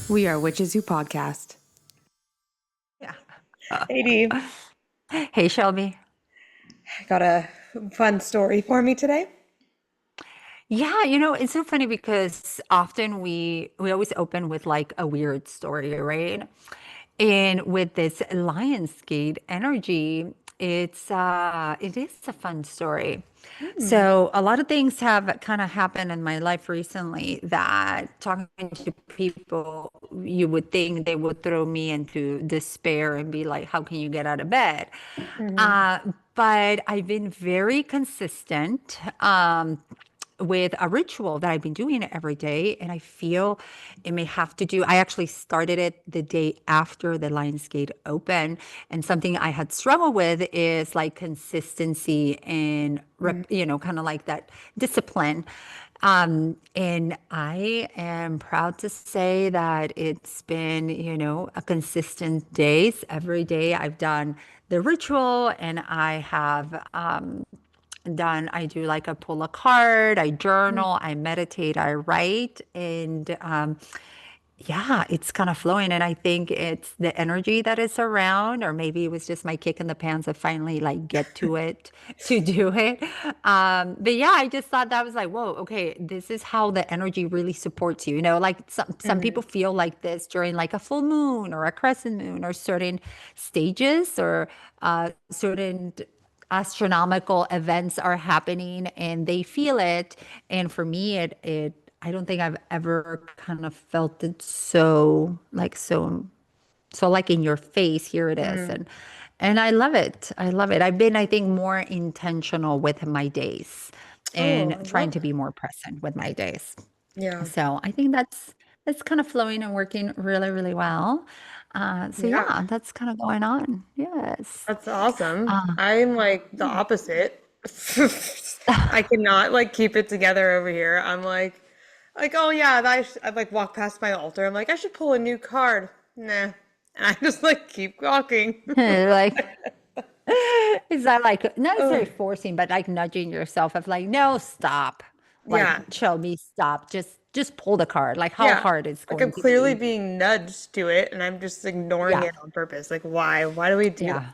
We are Witches Who Podcast. Yeah. Hey Dee, Hey, Shelby. got a fun story for me today. Yeah, it's so funny because often we always open with like a weird story, right? And with this Lionsgate energy, it is a fun story. Hmm. So a lot of things have kind of happened in my life recently that talking to people, you would think they would throw me into despair and be like, how can you get out of bed? Hmm. Uh, but I've been very consistent. With a ritual that I've been doing every day. And I feel it may have to do, I actually started it the day after the Lionsgate open. And something I had struggled with is like consistency and, kind of like that discipline. And I am proud to say that it's been, a consistent days. Every day I've done the ritual and I have done, I do like a pull a card, I journal, I meditate, I write, and yeah, it's kind of flowing. And I think it's the energy that is around, or maybe it was just my kick in the pants of finally like get to it to do it. But yeah, I just thought that was like, whoa, okay, this is how the energy really supports you. Like some Hmm. people feel like this during like a full moon or a crescent moon or certain stages or certain astronomical events are happening and they feel it. And for me, it I don't think I've ever kind of felt it so like in your face, here it is. Hmm. And I love it. I love it. I've been, I think, more intentional with my days Oh, and I trying love to that. be more present with my days. Yeah. So I think that's kind of flowing and working really, really well. So Yeah. yeah, that's kind of going on. Yes. That's awesome. Uh, I'm like the opposite. I cannot like keep it together over here. I'm like, oh yeah, I like walk past my altar. I'm like, I should pull a new card. Nah. And I just like keep walking. like is that like not Oh, necessarily forcing, but like nudging yourself of like, no, stop. Like, yeah. Shelby, stop. Just pull the card. Like how Yeah. hard it's Like I'm going to clearly be. being nudged to it and I'm just ignoring Yeah. it on purpose. Like why? Why do we do that? Yeah.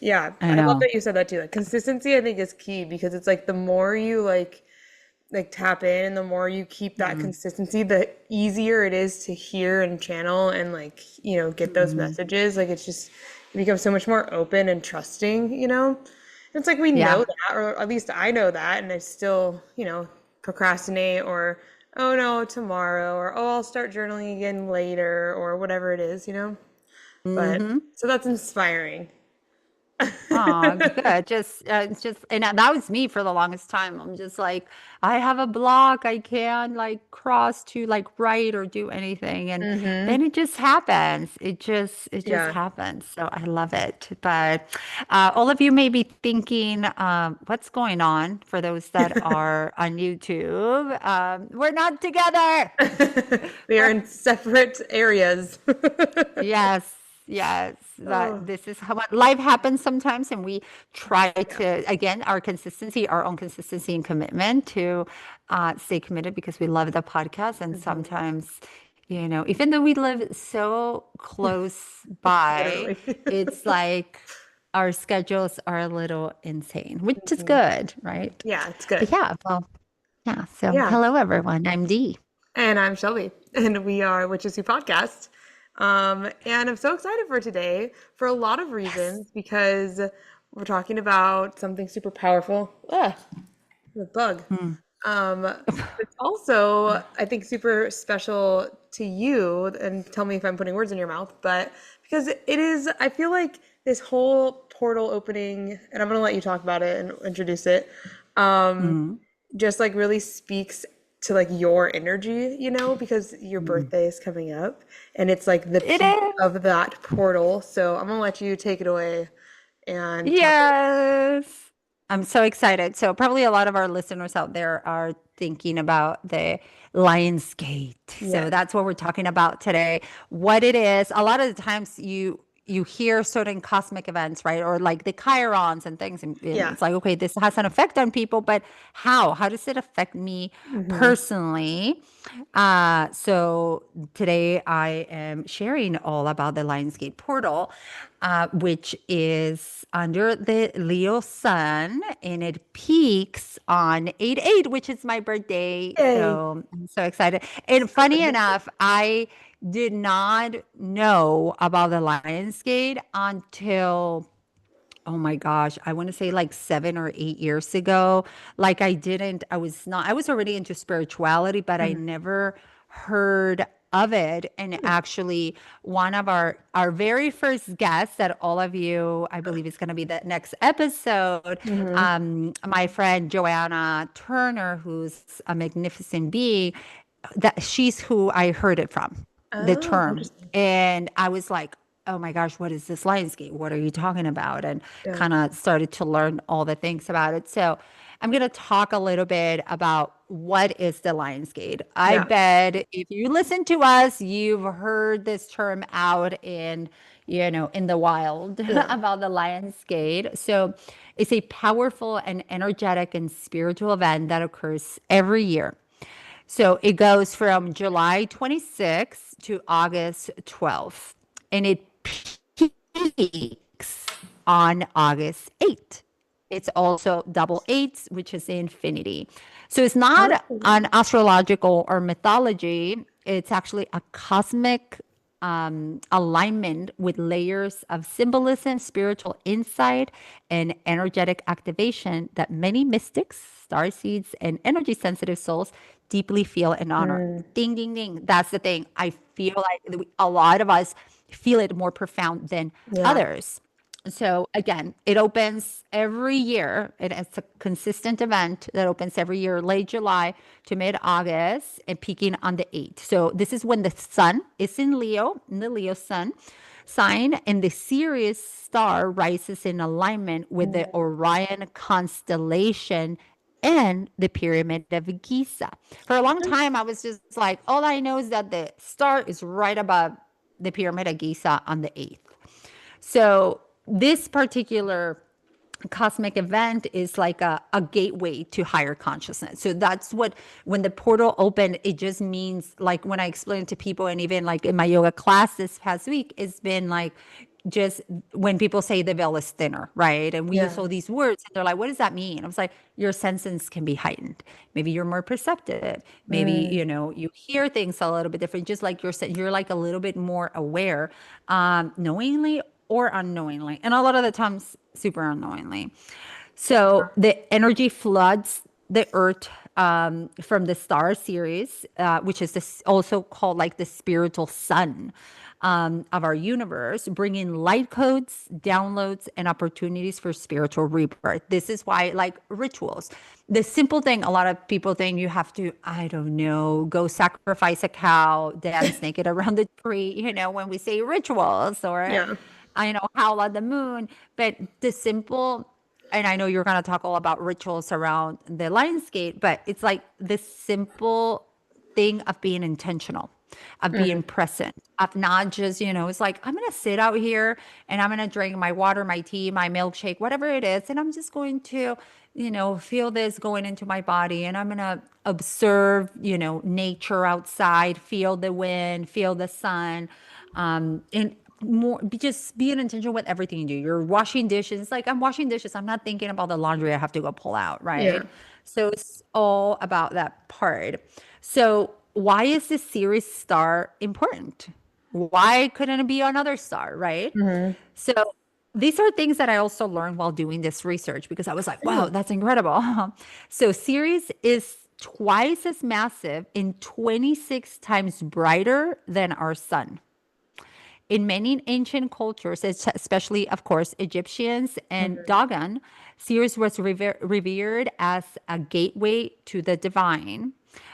Yeah, I I love know. that you said that too. Like consistency I think is key because it's like the more you like tap in and the more you keep that Mm-hmm. consistency, the easier it is to hear and channel and like, get those Mm-hmm. messages. Like it's just you become so much more open and trusting. And it's like we know Yeah. that, or at least I know that, and I still, procrastinate or oh no, tomorrow, or oh I'll start journaling again later, or whatever it is. But Mm-hmm. so that's inspiring. Oh, good. Just, and that was me for the longest time. I'm just like, I have a block. I can't like cross to like write or do anything. And Mm-hmm. then it just happens. It just Yeah. happens. So I love it. But all of you may be thinking, what's going on for those that are on YouTube? We're not together. We are We're in separate areas. Yes, yes. Oh, That this is how what life happens sometimes, and we try yeah. to again our consistency, our own consistency and commitment to stay committed because we love the podcast. And Hmm. sometimes, even though we live so close by, Literally. it's like our schedules are a little insane, which is Mhm. good, right? Yeah, it's But good. yeah, well, yeah. So Yeah. hello everyone. I'm Dee. And I'm Shelby, and we are Witches Who Podcast. And I'm so excited for today for a lot of Yes. reasons because we're talking about something super powerful. Ah, the bug. Hmm. It's also, I think, super special to you, and tell me if I'm putting words in your mouth, but because it is, I feel like this whole portal opening, and I'm gonna let you talk about it and introduce it, um, Hmm. just like really speaks to like your energy, because your Hmm. birthday is coming up, and it's like the It peak is. of that portal. So I'm gonna let you take it away and talk. Yes. I'm so excited. So probably a lot of our listeners out there are thinking about the Lionsgate. So Yes. that's what we're talking about today. What it is. A lot of the times you hear certain cosmic events, right? Or like the chirons and things. And Yeah. it's like, okay, this has an effect on people, but how? How does it affect me personally? So today I am sharing all about the Lionsgate portal, which is under the Leo sun, and it peaks on 8/8, which is my birthday. Yay. So I'm so excited. And funny enough, I did not know about the Lionsgate until, oh my gosh, I want to say like 7 or 8 years ago. Like I was already into spirituality, but I never heard of it. And actually, one of our very first guests that all of you, I believe is going to be the next episode, my friend Joanna Turner, who's a magnificent being, that she's who I heard it from, the Oh, term. interesting. And I was like, oh my gosh, what is this Lionsgate? What are you talking about? And Yeah. kind of started to learn all the things about it. So I'm going to talk a little bit about what is the Lionsgate. I Yeah. bet if you listen to us, you've heard this term out in the wild about the Lionsgate. So it's a powerful and energetic and spiritual event that occurs every year. So it goes from July 26th to August 12th, and it peaks on August 8th. It's also double eights, which is infinity. So it's not an astrological or mythology. It's actually a cosmic alignment with layers of symbolism, spiritual insight, and energetic activation that many mystics, starseeds, and energy sensitive souls deeply feel and honor. Ding, ding, ding. That's the thing. I feel like a lot of us feel it more profound than others. So again, it opens every year. It's a consistent event that opens every year, late July to mid-August, and peaking on the 8th. So this is when the sun is in Leo, in the Leo sun sign, and the Sirius star rises in alignment with the Orion constellation and the pyramid of Giza. For a long time, I was just like, all I know is that the star is right above the pyramid of Giza on the 8th. So this particular cosmic event is like a gateway to higher consciousness. So that's what, when the portal opened, it just means, like when I explain to people, and even like in my yoga class this past week, it's been like, just when people say the veil is thinner, right? And we use all these words, and they're like, what does that mean? I was like, your senses can be heightened. Maybe you're more perceptive. Maybe, you hear things a little bit different, just like you're like a little bit more aware, knowingly or unknowingly. And a lot of the times, super unknowingly. So the energy floods the earth from the star series, which is this also called like the spiritual sun of our universe, bringing light codes, downloads, and opportunities for spiritual rebirth. This is why, like rituals, the simple thing, a lot of people think you have to, I don't know, go sacrifice a cow, dance naked around the tree, when we say rituals, or, howl at the moon. But the simple, and I know you're going to talk all about rituals around the Lionsgate, but it's like this simple thing of being intentional, of being present, of not just, it's like, I'm going to sit out here and I'm going to drink my water, my tea, my milkshake, whatever it is. And I'm just going to, feel this going into my body, and I'm going to observe, nature outside, feel the wind, feel the sun, and just being intentional with everything you do. You're washing dishes. It's like, I'm washing dishes. I'm not thinking about the laundry I have to go pull out, right? So it's all about that part. So why is this Sirius star important? Why couldn't it be another star, right? So these are things that I also learned while doing this research, because I was like, wow, that's incredible. So Sirius is twice as massive and 26 times brighter than our sun. In many ancient cultures, especially, of course, Egyptians and Dogon, Sirius was revered as a gateway to the divine,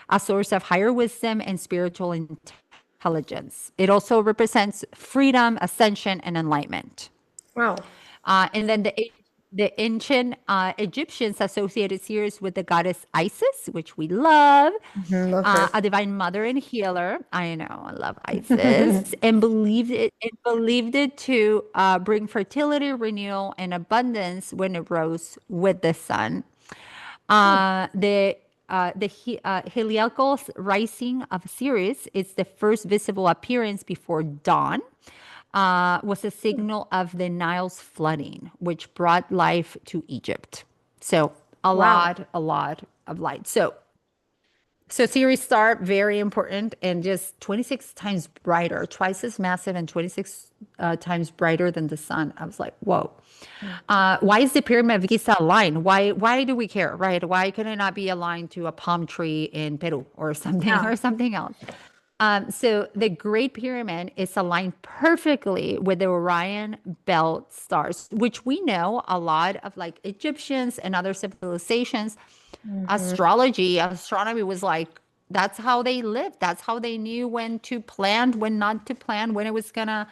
a source of higher wisdom and spiritual intelligence. It also represents freedom, ascension, and enlightenment. Wow. And then the ancient Egyptians associated Sirius with the goddess Isis, which we love, Love her. a divine mother and healer. I know, I love Isis, and believed it to bring fertility, renewal, and abundance when it rose with the sun. The heliacal rising of Sirius is the first visible appearance before dawn. Was a signal of the Nile's flooding, which brought life to Egypt. So a Wow. lot of light. So Sirius star, very important, and just 26 times brighter, twice as massive and 26 times brighter than the sun. I was like, whoa. Why is the pyramid of Giza aligned? Why do we care, right? Why can it not be aligned to a palm tree in Peru or something Yeah. or something else? So the Great Pyramid is aligned perfectly with the Orion belt stars, which we know a lot of like Egyptians and other civilizations. Astronomy was like, that's how they lived. That's how they knew when to plant, when not to plant, when it was gonna,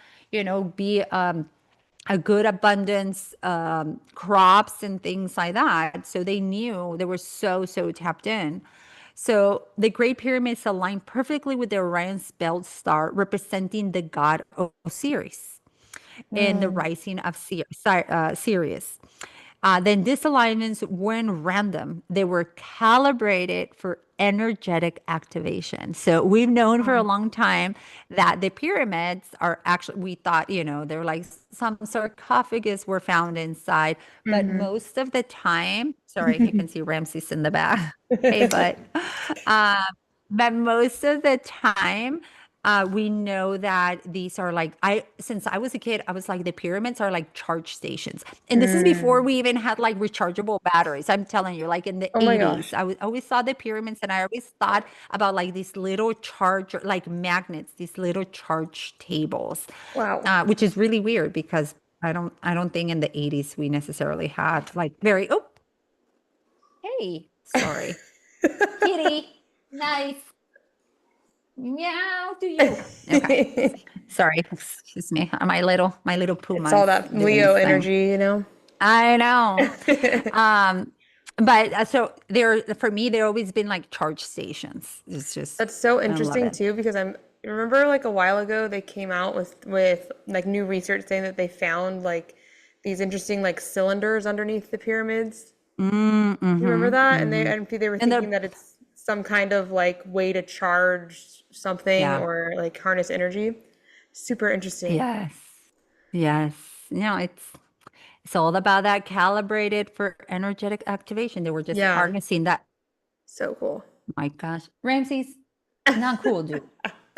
be a good abundance, crops and things like that. So they knew, they were so tapped in. So the Great Pyramids align perfectly with the Orion's belt star, representing the god Osiris in the rising of Sirius. Then these alignments weren't random. They were calibrated for energetic activation. So we've known for a long time that the pyramids are actually, we thought, they're like some sarcophagus were found inside. But most of the time, sorry, you can see Ramses in the back. Hey, but uh, but most of the time, we know that these are like, since I was a kid, I was like, the pyramids are like charge stations. And this is before we even had like rechargeable batteries. I'm telling you, like in the Oh my 80s, gosh. always saw the pyramids and I always thought about like these little charge, like magnets, these little charge tables, Wow. which is really weird because I don't think in the 80s we necessarily had like hey, sorry, kitty, nice. Meow to you. Okay. Sorry. Excuse me. My little It's all Puma's that doing Leo his thing. energy. I know. But so for me, they've always been like charge stations. It's just, That's so I love interesting it. too, because I remember like a while ago they came out with like new research saying that they found like these interesting like cylinders underneath the pyramids. You remember that? And they were And thinking the, that it's some kind of like way to charge something yeah, or like harness energy. Super interesting. yes, yes. It's all about that calibrated for energetic activation. They were just Yeah, harnessing that. so cool. My gosh. Ramses, not cool, dude.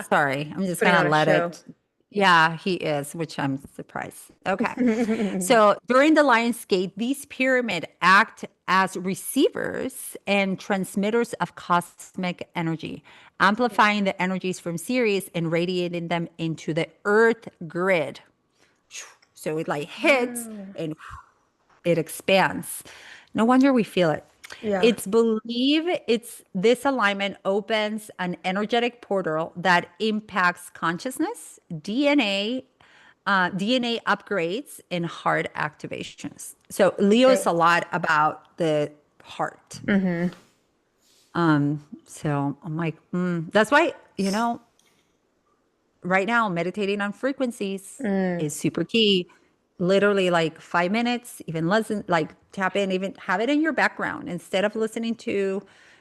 Sorry. I'm just Putting on gonna a let show. it. Yeah, he is, which I'm surprised. Okay. So during the Lionsgate, these pyramid act as receivers and transmitters of cosmic energy, amplifying the energies from Sirius and radiating them into the Earth grid. So it like hits and it expands. No wonder we feel it. Yeah. It's believed it's this alignment opens an energetic portal that impacts consciousness, DNA upgrades, and heart activations. So Leo is True. a lot about the heart. So I'm like, that's why, right now meditating on frequencies is super key. Literally like 5 minutes, even less than like tap in, even have it in your background instead of listen to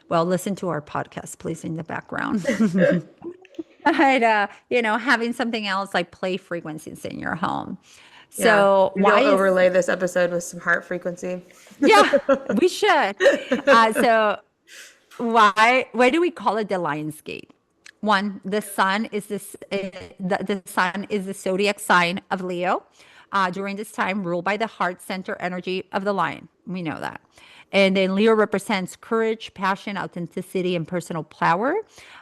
our podcast, please, in the background. But, having something else like play frequencies in your home. Yeah. So Maybe why I'll is, overlay this episode with some heart frequency. yeah, we should. So why do we call it the Lion's Gate? One, the sun is the sun is the zodiac sign of Leo. During this time, ruled by the heart center energy of the lion. We know that. And then Leo represents courage, passion, authenticity, and personal power.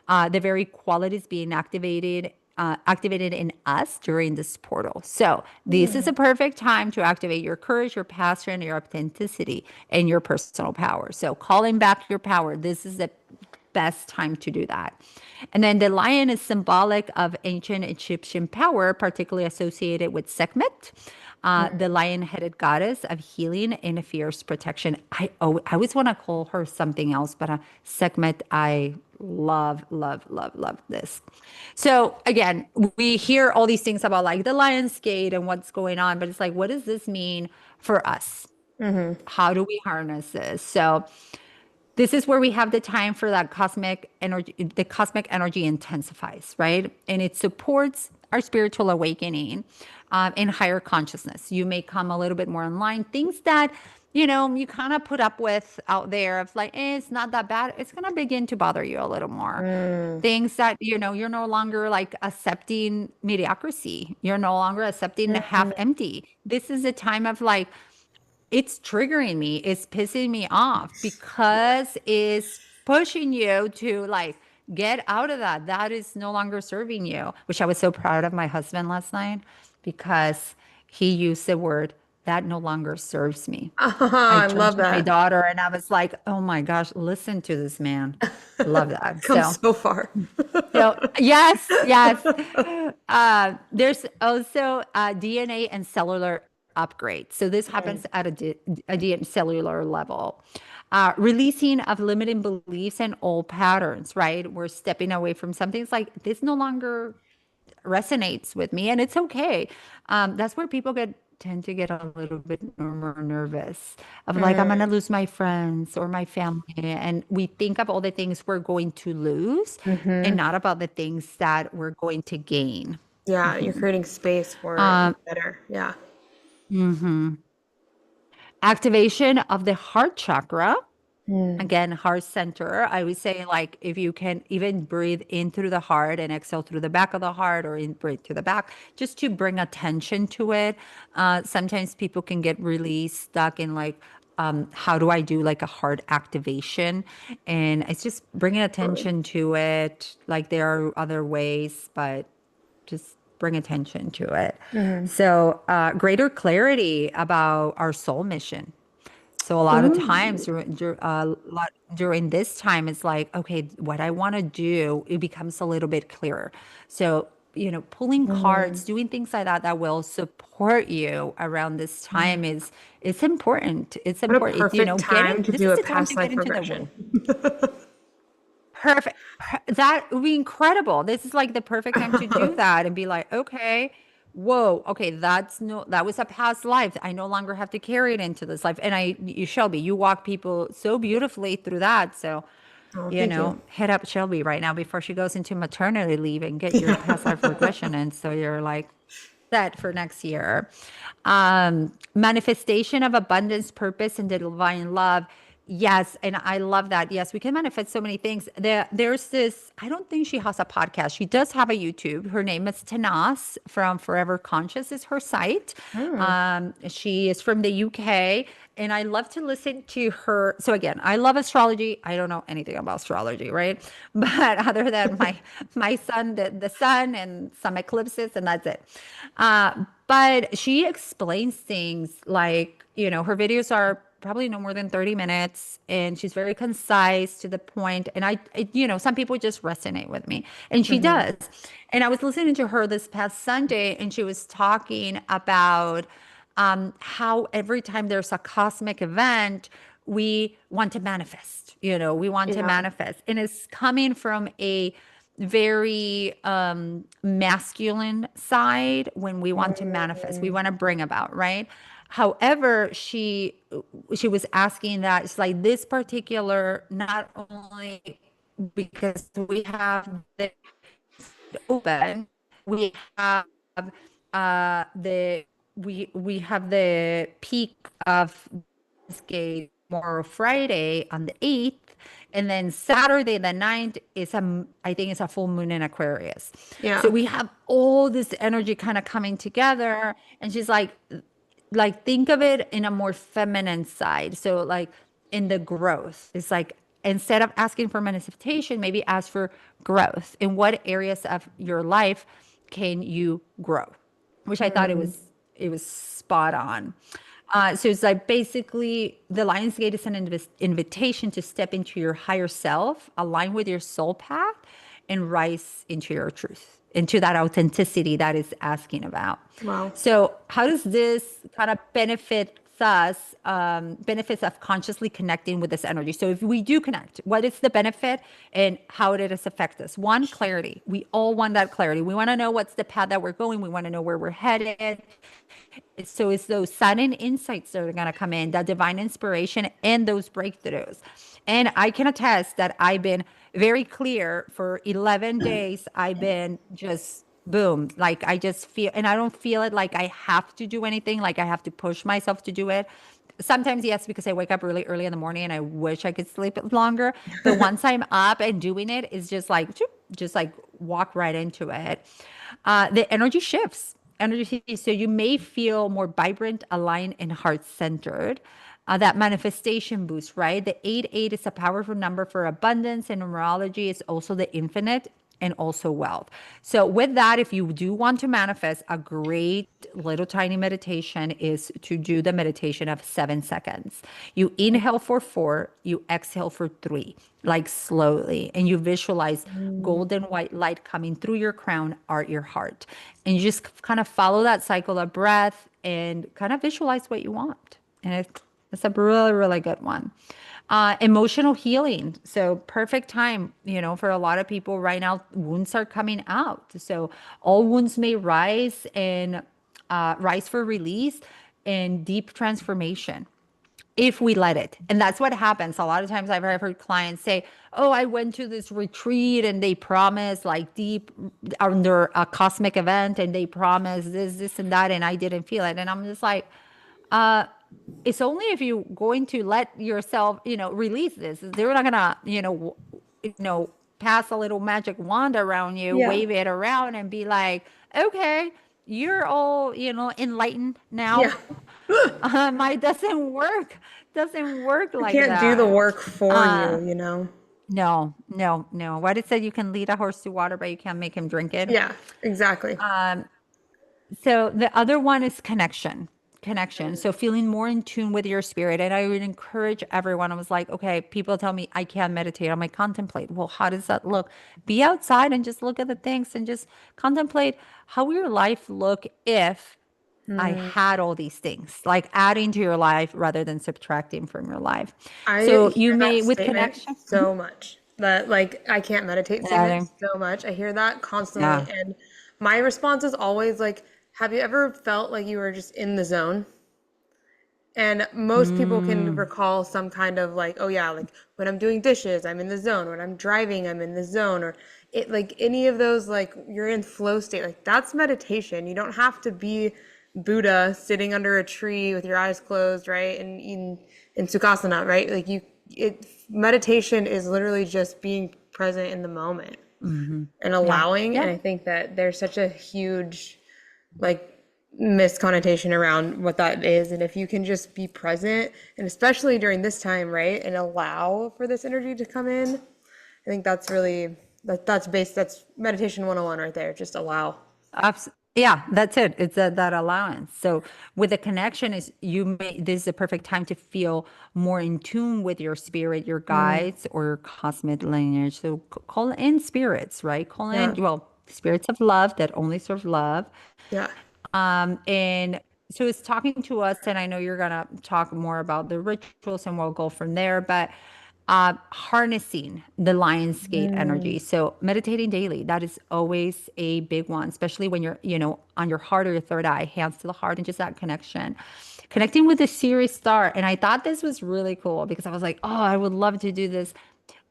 The very qualities being activated in us during this portal. So this is a perfect time to activate your courage, your passion, your authenticity, and your personal power. So calling back your power. This is the best time to do that. And then the lion is symbolic of ancient Egyptian power, particularly associated with Sekhmet. the lion-headed goddess of healing and fierce protection. I always want to call her something else, but Sekhmet, I love, love, love, love this. So again, we hear all these things about like the lion's gate and what's going on, but it's like, what does this mean for us? How do we harness this? So this is where we have the time for that cosmic energy. The cosmic energy intensifies, right? And it supports our spiritual awakening and higher consciousness. You may come a little bit more in line. Things that, you kind of put up with out there of like, it's not that bad. It's going to begin to bother you a little more. Things that, you're no longer like accepting mediocrity. You're no longer accepting half empty. This is a time of like, it's triggering me, it's pissing me off because it's pushing you to like get out of that. That is no longer serving you, which I was so proud of my husband last night because he used the word that no longer serves me. I I turned love to my that. daughter and I was like, oh my gosh, listen to this man. Love that. Come so far. So yes, yes. There's also DNA and cellular upgrade. So this happens at a cellular level. Releasing of limiting beliefs and old patterns, right? We're stepping away from something. It's like this no longer resonates with me, and it's okay. That's where people tend to get a little bit more nervous of like I'm gonna lose my friends or my family, and we think of all the things we're going to lose, and not about the things that we're going to gain. Yeah, you're creating space for better. Yeah. Activation of the heart chakra. Again, heart center. I would say, like, if you can even breathe in through the heart and exhale through the back of the heart, or in breathe to the back, just to bring attention to it. Sometimes people can get really stuck in like, how do I do like a heart activation? And it's just bringing attention to it. Like there are other ways, but just bring attention to it. So, greater clarity about our soul mission. So a lot of times during this time, it's like, okay, what I want to do, it becomes a little bit clearer. So, pulling cards, doing things like that that will support you around this time it's important. It's What a important. perfect time to This do is a the time to past get life into the regression. perfect. That would be incredible. This is like the perfect time to do that and be like, okay, whoa, okay, that was a past life. I no longer have to carry it into this life. And Shelby, you walk people so beautifully through that. So, Oh, thank you. hit up Shelby right now before she goes into maternity leave and get your past life regression. And so you're like set for next year. Manifestation of abundance, purpose, and the divine love. Yes, and I love that. Yes, we can manifest so many things. There's this, I don't think she has a podcast. She does have a YouTube. Her name is Tanas from Forever Conscious is her site. She is from the UK, and I love to listen to her. So again, I love astrology. I don't know anything about astrology, right? But other than my sun, the sun and some eclipses, and that's it. But she explains things like, her videos are probably no more than 30 minutes, and she's very concise to the point. And some people just resonate with me, and she does. And I was listening to her this past Sunday, and she was talking about how every time there's a cosmic event, we want to manifest, we want to Yeah. manifest. And it's coming from a very masculine side when we want to manifest, we want to bring about, right? However, she was asking that it's like this particular, not only because we have the open, we have we have the peak of this gate tomorrow, Friday on the 8th, and then Saturday the 9th is I think it's a full moon in Aquarius. Yeah. So we have all this energy kind of coming together, and she's like think of it in a more feminine side. So like in the growth, it's like instead of asking for manifestation, maybe ask for growth. In what areas of your life can you grow? Which I thought it was spot on. So it's like basically the Lion's Gate is an invitation to step into your higher self, align with your soul path, and rise into your truth, into that authenticity that is asking about. Wow. So how does this kind of benefits of consciously connecting with this energy? So if we do connect, what is the benefit and how did it affect us? One, clarity. We all want that clarity. We want to know what's the path that we're going. We want to know where we're headed. So it's those sudden insights that are going to come in, that divine inspiration and those breakthroughs. And I can attest that I've been very clear for 11 days. I've been just boom. Like I just feel, and I don't feel it like I have to do anything, like I have to push myself to do it. Sometimes, yes, because I wake up really early in the morning and I wish I could sleep longer. But once I'm up and doing it, it's just like walk right into it. The energy shifts. So you may feel more vibrant, aligned, and heart-centered. That manifestation boost, right? The 88 is a powerful number for abundance, and numerology is also the infinite and also wealth. So with that, if you do want to manifest, a great little tiny meditation is to do the meditation of 7 seconds. You inhale for 4, you exhale for 3, like slowly, and you visualize golden white light coming through your crown or your heart. And you just kind of follow that cycle of breath and kind of visualize what you want. And it's a really, really good one. Emotional healing. So perfect time, for a lot of people right now, wounds are coming out. So all wounds may rise and rise for release and deep transformation if we let it. And that's what happens. A lot of times I've heard clients say, oh, I went to this retreat and they promised like deep under a cosmic event and they promised this and that. And I didn't feel it. And I'm just like, it's only if you're going to let yourself, release this. They're not gonna, pass a little magic wand around you, Yeah. wave it around, and be like, "Okay, you're all, enlightened now." Yeah. It doesn't work. Doesn't work You like can't do the that. work for you. No, no, no. What it said, you can lead a horse to water, but you can't make him drink it. Yeah, exactly. So the other one is connection. So feeling more in tune with your spirit. And I would encourage everyone. I was like, okay, people tell me I can't meditate. I'm like, contemplate. Well, how does that look? Be outside and just look at the things and just contemplate how will your life look if I had all these things, like adding to your life rather than subtracting from your life. I So you hear may, that with statement connection, so much. That like I can't meditate adding, statement so much. I hear that yeah. constantly, and my response is always like, have you ever felt like you were just in the zone? And most people can Mm, recall some kind of like, oh yeah, like when I'm doing dishes, I'm in the zone. When I'm driving, I'm in the zone. Or it like any of those, like you're in flow state. Like that's meditation. You don't have to be Buddha sitting under a tree with your eyes closed, right? And in Sukhasana, right? Like meditation is literally just being present in the moment and yeah. allowing. And Yeah. I think that there's such a huge like misconnotation around what that is. And if you can just be present, and especially during this time, right, and allow for this energy to come in, I think that's really that's meditation 101 right there. Just allow. Yeah, that's it. It's that allowance. So with the connection is this is the perfect time to feel more in tune with your spirit, your Mm, guides or your cosmic lineage. So call in spirits, right? Call in, yeah. well, spirits of love that only serve love. Yeah. And so it's talking to us, and I know you're gonna talk more about the rituals, and we'll go from there. But harnessing the lion's gate Mm, energy. So meditating daily, that is always a big one, especially when you're, on your heart or your third eye, hands to the heart, and just that connection. Connecting with the Sirius star. And I thought this was really cool because I was like, oh, I would love to do this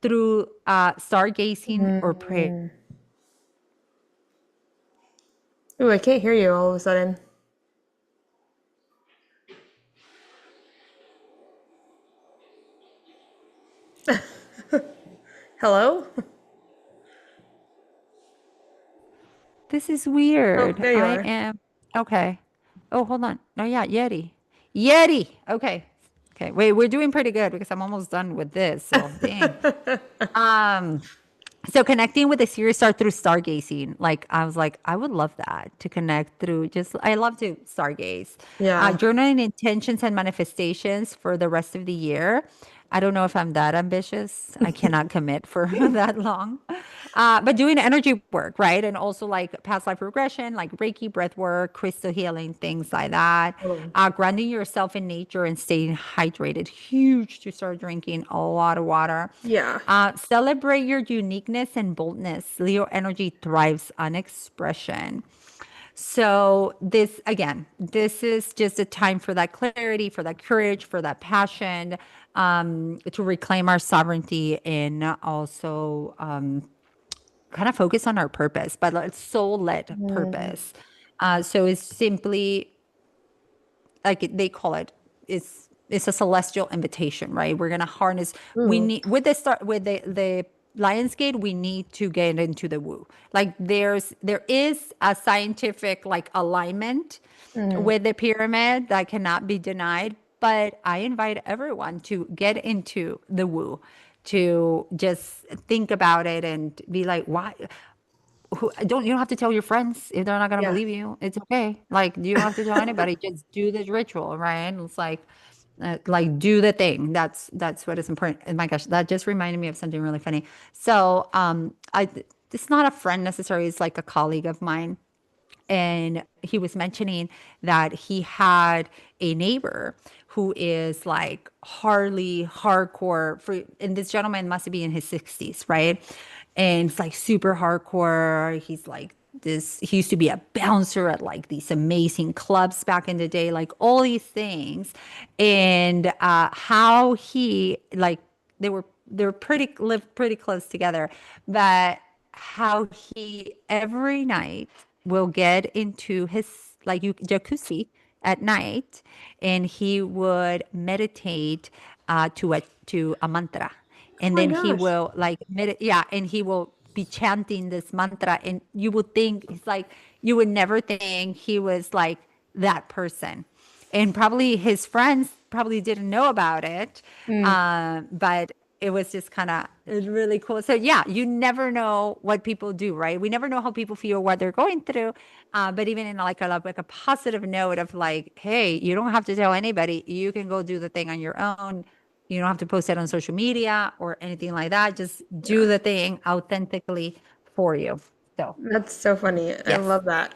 through stargazing or prayer. mm. Ooh, I can't hear you all of a sudden. Hello? This is Oh, weird. there you I are. am okay. Oh, hold on. No, yeah, Yeti. Yeti. Okay. Okay. Wait, we're doing pretty good because I'm almost done with this. So dang. Um, so connecting with the Sirius star through stargazing, like I was like, I would love that to connect through just I love to stargaze. Yeah. Journaling intentions and manifestations for the rest of the year. I don't know if I'm that ambitious. I cannot commit for that long. But doing energy work, right? And also like past life regression, like Reiki, breath work, crystal healing, things like that. Totally. Grounding yourself in nature and staying hydrated. Huge to start drinking a lot of water. Yeah. Celebrate your uniqueness and boldness. Leo energy thrives on expression. So this again, this is just a time for that clarity, for that courage, for that passion, to reclaim our sovereignty and also kind of focus on our purpose, but like soul-led Mm. purpose. So it's simply like they call it, it's a celestial invitation, right? We're gonna harness. We Ooh. need with the start with the Lionsgate. We need to get into the woo. Like there is a scientific like alignment Mm. with the pyramid that cannot be denied. But I invite everyone to get into the woo, to just think about it and be like, why? You don't have to tell your friends if they're not gonna Yeah. believe you. It's okay. Like you don't have to tell anybody. Just do this ritual, right? It's like do the thing. That's what is important. And my gosh, that just reminded me of something really funny. So I it's not a friend necessarily. It's like a colleague of mine, and he was mentioning that he had a neighbor who is like hardly hardcore for, and this gentleman must be in his 60s, right? And it's like super hardcore. He's like this, he used to be a bouncer at like these amazing clubs back in the day, like all these things. And how he like they were pretty lived pretty close together, but how he every night will get into his like jacuzzi at night, and he would meditate to a mantra, Oh and my then he gosh. will like yeah, and he will be chanting this mantra, and you would think it's like you would never think he was like that person, and probably his friends probably didn't know about it, Mm. but it was just kind of really cool. So yeah, you never know what people do, right? We never know how people feel, what they're going through. But even in like a positive note of like, hey, you don't have to tell anybody. You can go do the thing on your own. You don't have to post it on social media or anything like that. Just do Yeah. the thing authentically for you. So That's so funny. I yes, love that.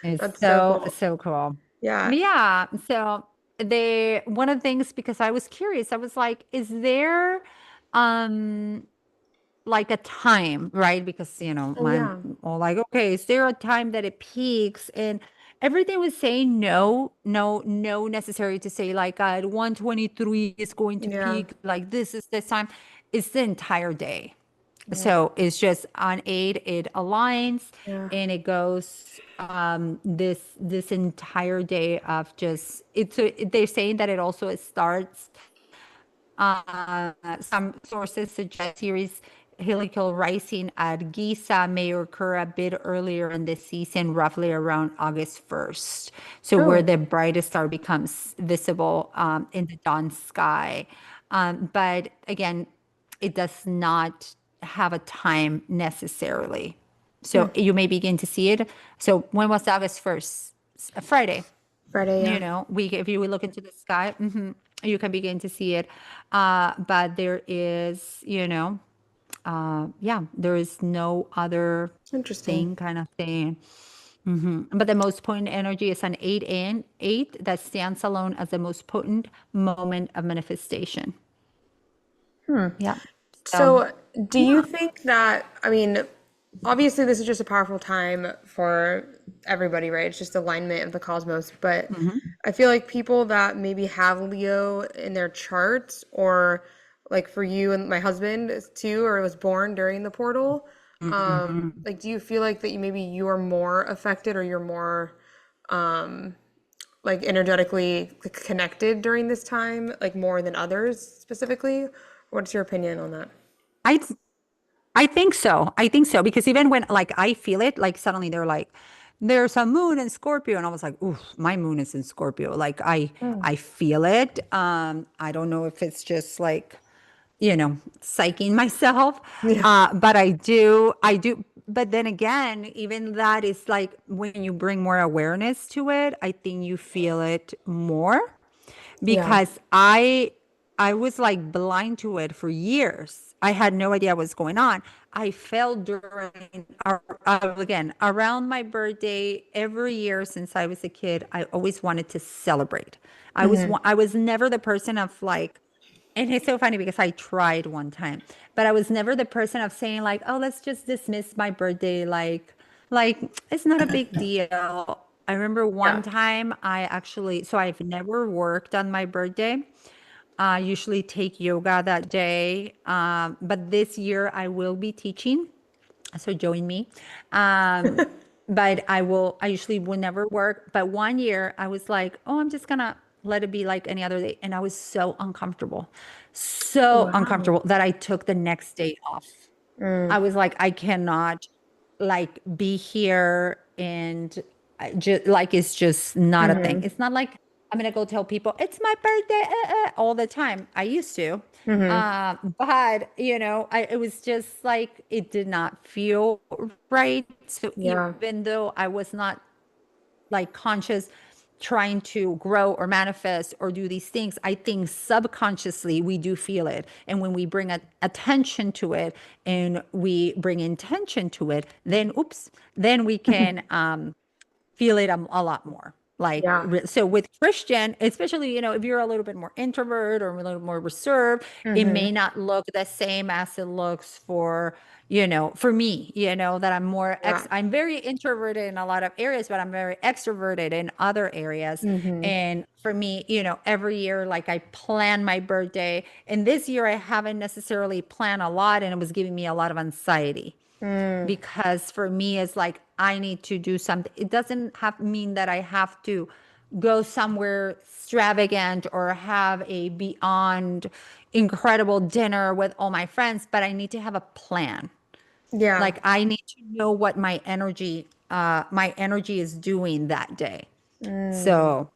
it's That's so so cool. so cool. Yeah. Yeah. So they one of the things, because I was curious, I was like, is there um like a time, right? Because Oh I'm yeah. all like, okay, is there a time that it peaks? And everything was saying no, no, no necessary to say like at 1:23 is going to Yeah. peak, like this is this time. It's the entire day. Yeah. So it's just on 8, it aligns, Yeah. and it goes this entire day of just it's they're saying that it also starts some sources suggest Sirius helical rising at Giza may occur a bit earlier in the season, roughly around August 1st. So where Oh. the brightest star becomes visible in the dawn sky. But again, it does not have a time necessarily. Hmm. So you may begin to see it. So when was August 1st? A Friday. Friday, yeah. We if you look into the sky, you can begin to see it. But there is, yeah, there is no other Interesting. thing kind of thing. But the most potent energy is an 8 that stands alone as the most potent moment of manifestation. Yeah. So So, do you yeah. think that, I mean, obviously this is just a powerful time for everybody, right? It's just alignment of the cosmos, but I feel like people that maybe have Leo in their charts, or like for you and my husband too, or was born during the portal, Mhm. like do you feel like that maybe you are more affected, or you're more like energetically connected during this time, like more than others specifically? What's your opinion on that? I I think so. I think so, because even when like I feel it, like suddenly they're like, there's a moon in Scorpio, and I was like, ooh, my moon is in Scorpio. Like I feel it. I don't know if it's just like, psyching myself. Yeah. But I do. But then again, even that is like when you bring more awareness to it, I think you feel it more, Yeah. because I I was like blind to it for years. I had no idea what was going on. I fell during, again, around my birthday every year since I was a kid. I always wanted to celebrate. I was never the person of like, and it's so funny because I tried one time, but I was never the person of saying like, oh, let's just dismiss my birthday. Like it's not a big deal. I remember one Yeah. time so I've never worked on my birthday. I usually take yoga that day. But this year I will be teaching. So join me. Um, but I usually will never work. But one year I was like, oh, I'm just gonna let it be like any other day. And I was so Wow. uncomfortable that I took the next day off. I was like, I cannot like be here and just like it's just not a thing. It's not like I'm gonna go tell people it's my birthday all the time. I used to, but it was just like it did not feel right. So Yeah. even though I was not like conscious trying to grow or manifest or do these things, I think subconsciously we do feel it. And when we bring attention to it and we bring intention to it, then we can feel it a lot more. Like, Yeah. so with Christian, especially, if you're a little bit more introvert or a little more reserved, it may not look the same as it looks for me, that I'm Yeah. I'm very introverted in a lot of areas, but I'm very extroverted in other areas. And for me, every year, like I plan my birthday, and this year I haven't necessarily planned a lot, and it was giving me a lot of anxiety because for me it's like I need to do something. It doesn't mean that I have to go somewhere extravagant or have a beyond incredible dinner with all my friends, but I need to have a plan. Yeah. Like I need to know what my energy is doing that day. So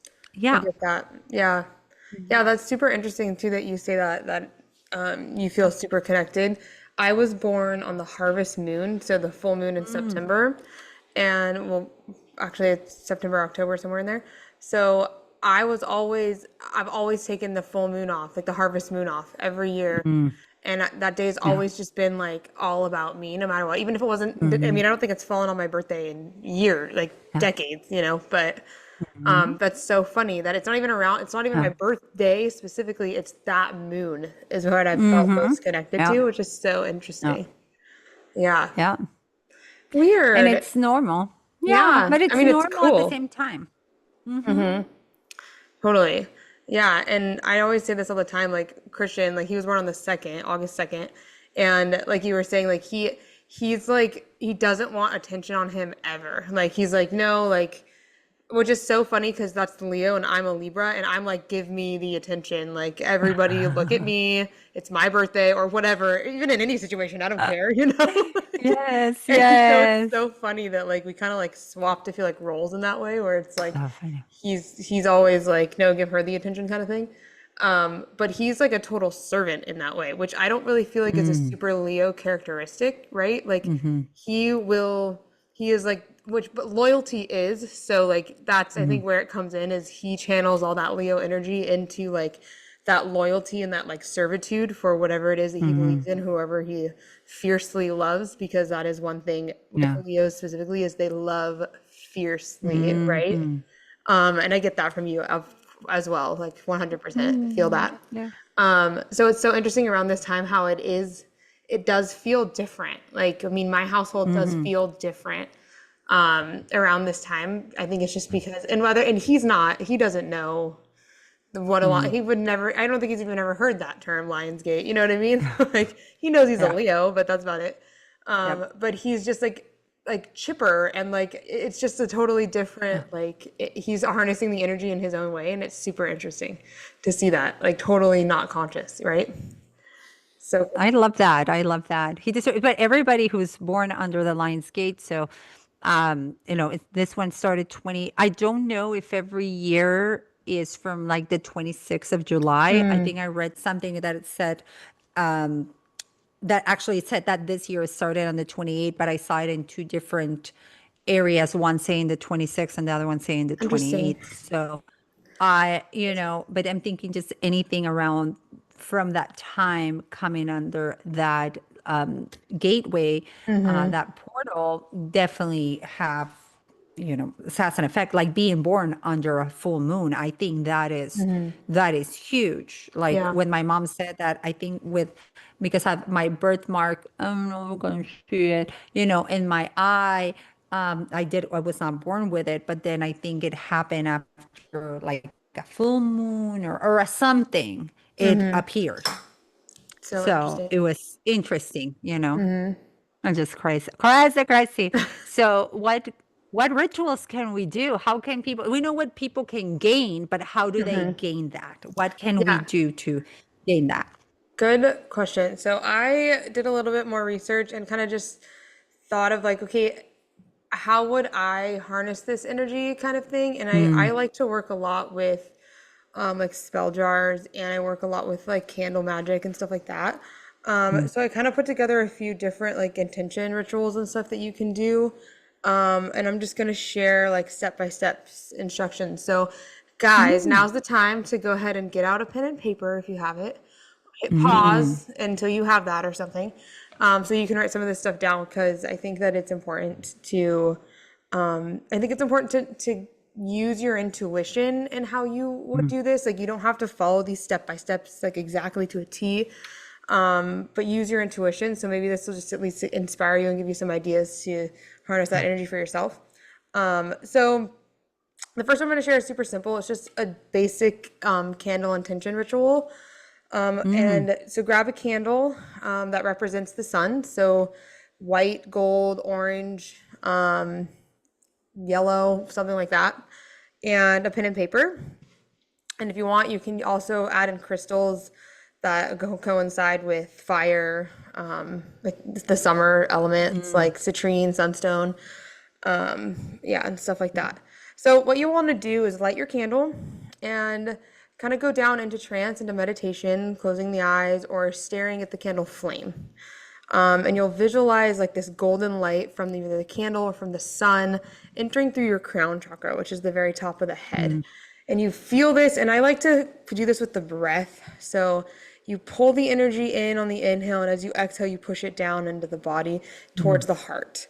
I yeah. get that. Yeah. Yeah, that's super interesting too that you say that you feel super connected. I was born on the harvest moon, so the full moon in September. And well, actually it's September, October, somewhere in there. So I've always taken the full moon off, like the harvest moon off every year. And that day's Yeah. always just been like all about me, no matter what. Even if it wasn't, I mean, I don't think it's fallen on my birthday in years, like Yeah. decades, but that's so funny that it's not even my Yeah. birthday specifically, it's that moon is what I've felt most connected Yeah. to, which is so Yeah. interesting. Yeah. Yeah. And Weird. it's normal. Yeah, Yeah. but I it's mean, it's normal at the cool. same time. Totally. Yeah. And I always say this all the time, like Christian, like he was born on the 2nd, August 2nd. And like you were saying, like he's like, he doesn't want attention on him ever. Like he's like, no, like, which is so funny because that's the Leo and I'm a Libra and I'm like, give me the attention. Like everybody look at me. It's my birthday or whatever. Even in any situation, I don't care, Yes, And so it's yes. so funny that like we kind of like swap to feel like roles in that way where it's like So funny. he's always like, no, give her the attention kind of thing. But he's like a total servant in that way, which I don't really feel like is a super Leo characteristic, right? Like he is like, but loyalty is, so like that's I think where it comes in is he channels all that Leo energy into like that loyalty and that like servitude for whatever it is that he believes in, whoever he fiercely loves, because that is one thing with Yeah. Leos specifically is they love fiercely, right? And I get that from you as well, like 100% feel that. Yeah. So it's so interesting around this time how it does feel different. Like, I mean, my household does feel different around this time. I think it's just because, and he doesn't know what a lot, he would never, I don't think he's even ever heard that term, Lionsgate. You know what I mean? Like, he knows he's a Yeah. Leo, but that's about it. Yep. But he's just like chipper and like it's just a totally different he's harnessing the energy in his own way, and it's super interesting to see that, like totally not conscious, right? So I love that. I love that. But everybody who's born under the Lion's Gate, so this one started 20. I don't know if every year is from like the 26th of July. I think I read something that it said that actually said that this year started on the 28th, but I saw it in two different areas, one saying the 26th and the other one saying the interesting. 28th. So but I'm thinking just anything around from that time coming under that gateway, Mm-hmm. that portal definitely has an effect. Like being born under a full moon, I think Mm-hmm. that is huge. Like Yeah. when my mom said that, I think because I have my birthmark, I don't know if you can see it, in my eye. I was not born with it, but then I think it happened after like a full moon or a something, it Mm-hmm. appeared. So So interesting. it was interesting. Mm-hmm. I'm just crazy, crazy, crazy. So what rituals can we do? How can people, we know what people can gain, but how do they Mm-hmm. gain that? What can we Yeah. do to gain that? Good question. So I did a little bit more research and kind of just thought of like, okay, how would I harness this energy kind of thing? And I Mm, like to work a lot with like spell jars, and I work a lot with like candle magic and stuff like that. mm, So I kind of put together a few different like intention rituals and stuff that you can do. And I'm just gonna share like step by step instructions. So guys, mm, now's the time to go ahead and get out a pen and paper if you have it. Hit mm, pause until you have that or something. So you can write some of this stuff down because I think that it's important to to use your intuition in how you would mm, do this. Like you don't have to follow these step by steps like exactly to a T, but use your intuition. So maybe this will just at least inspire you and give you some ideas to harness that energy for yourself. So the first one I'm going to share is super simple. It's just a basic candle intention ritual. mm, And so grab a candle that represents the sun. So white, gold, orange, yellow, something like that, and a pen and paper. And if you want, you can also add in crystals that coincide with fire, like the summer elements, mm, like citrine, sunstone, yeah, and stuff like that. So what you want to do is light your candle and kind of go down into trance, into meditation, closing the eyes or staring at the candle flame. And you'll visualize like this golden light from either the candle or from the sun entering through your crown chakra, which is the very top of the head. mm, And you feel this, and I like to do this with the breath. So you pull the energy in on the inhale, and as you exhale, you push it down into the body mm, towards the heart.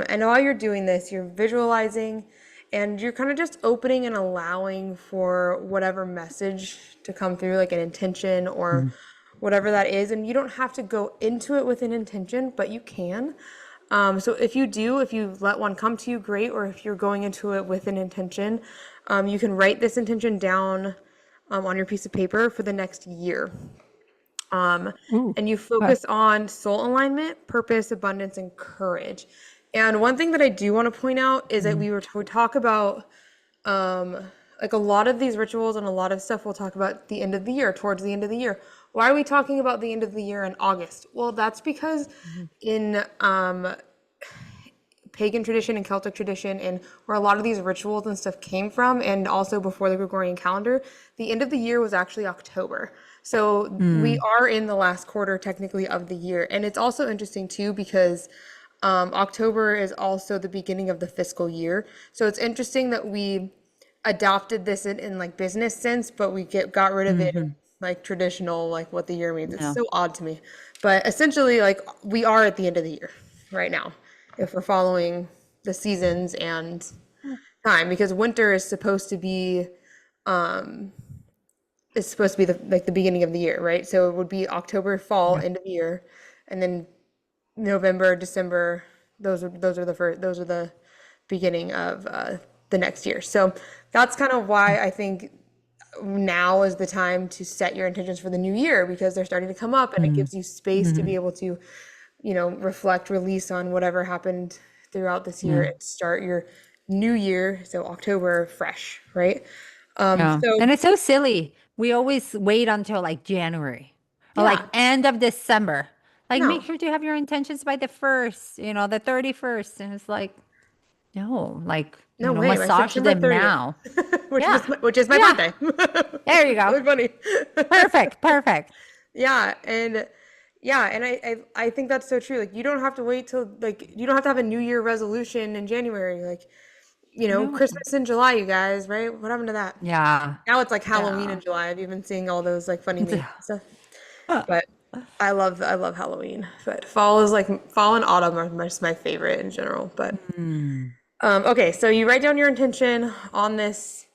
And while you're doing this, you're visualizing and you're kind of just opening and allowing for whatever message to come through, like an intention or mm, whatever that is. And you don't have to go into it with an intention, but you can. So if you let one come to you, great. Or if you're going into it with an intention, you can write this intention down on your piece of paper for the next year. ooh, And you okay. focus on soul alignment, purpose, abundance, and courage. And one thing that I do want to point out is that Mm, we talk about um, like a lot of these rituals and a lot of stuff we'll talk about the end of the year, towards the end of the year. Why are we talking about the end of the year in August? Well, that's because mhm, in pagan tradition and Celtic tradition, and where a lot of these rituals and stuff came from, and also before the Gregorian calendar, the end of the year was actually October. So we mm, are in the last quarter technically of the year. And it's also interesting too because October is also the beginning of the fiscal year. So it's interesting that we adopted this in like business sense, but we got rid of it mhm. like traditional, like what the year means. It's Yeah. so odd to me. But essentially, like we are at the end of the year right now if we're following the seasons and time, because winter is supposed to be the beginning of the year, right? So it would be October, fall, Yeah. end of year, and then November, December. Those are the beginning of the next year. So that's kind of why I think now is the time to set your intentions for the new year, because they're starting to come up, and it Mm, gives you space to be mhm. able to, reflect, release on whatever happened throughout this year Yeah. and start your new year, so October fresh, right? Yeah. So And it's so silly. We always wait until like January or like yeah, end of December. Like make no, sure to have your intentions by the first, the 31st. And it's like, no, like, no way, by massage September them 30th, now. which Yeah. was which is my Yeah. birthday. There you go. Really funny. Perfect. Perfect. Yeah, and I think that's so true. Like you don't have to wait till like you don't have to have a New Year resolution in January. Like No. Christmas in July, you guys, right? What happened to that? Yeah. Now it's like Halloween in Yeah. July. Have you been seeing all those like funny memes and stuff? But I love Halloween. But fall and autumn are my favorite in general. But Mm. okay, so you write down your intention on this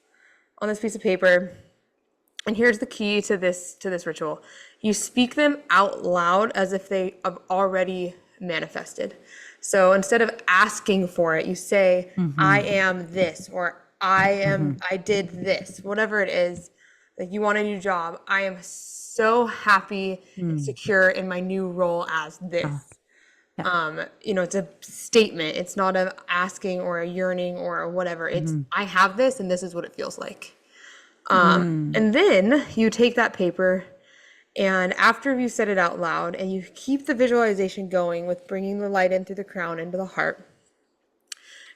piece of paper, and here's the key to this ritual. You speak them out loud as if they have already manifested. So instead of asking for it, you say, I am this, or I did this, whatever it is. Like you want a new job. I am so happy and secure in my new role as Oh, this. yeah. It's a statement. It's not a asking or a yearning or whatever. It's I have this and this is what it feels like. And then you take that paper, and after you said it out loud and you keep the visualization going with bringing the light in through the crown into the heart,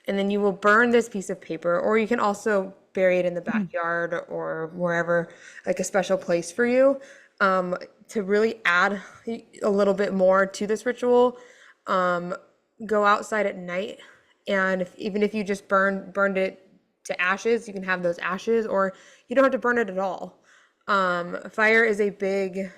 and then you will burn this piece of paper, or you can also bury it in the backyard or wherever, like a special place for you, to really add a little bit more to this ritual. Go outside at night, and even if you just burned it to ashes, you can have those ashes, or you don't have to burn it at all. Fire is a big,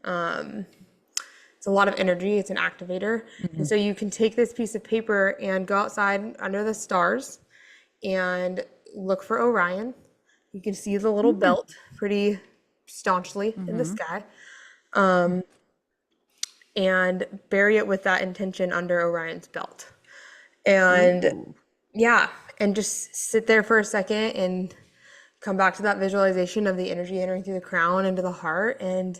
it's a lot of energy. It's an activator. And so you can take this piece of paper and go outside under the stars and look for Orion. You can see the little belt pretty staunchly in the sky. And bury it with that intention under Orion's belt. And yeah, and just sit there for a second and come back to that visualization of the energy entering through the crown into the heart, and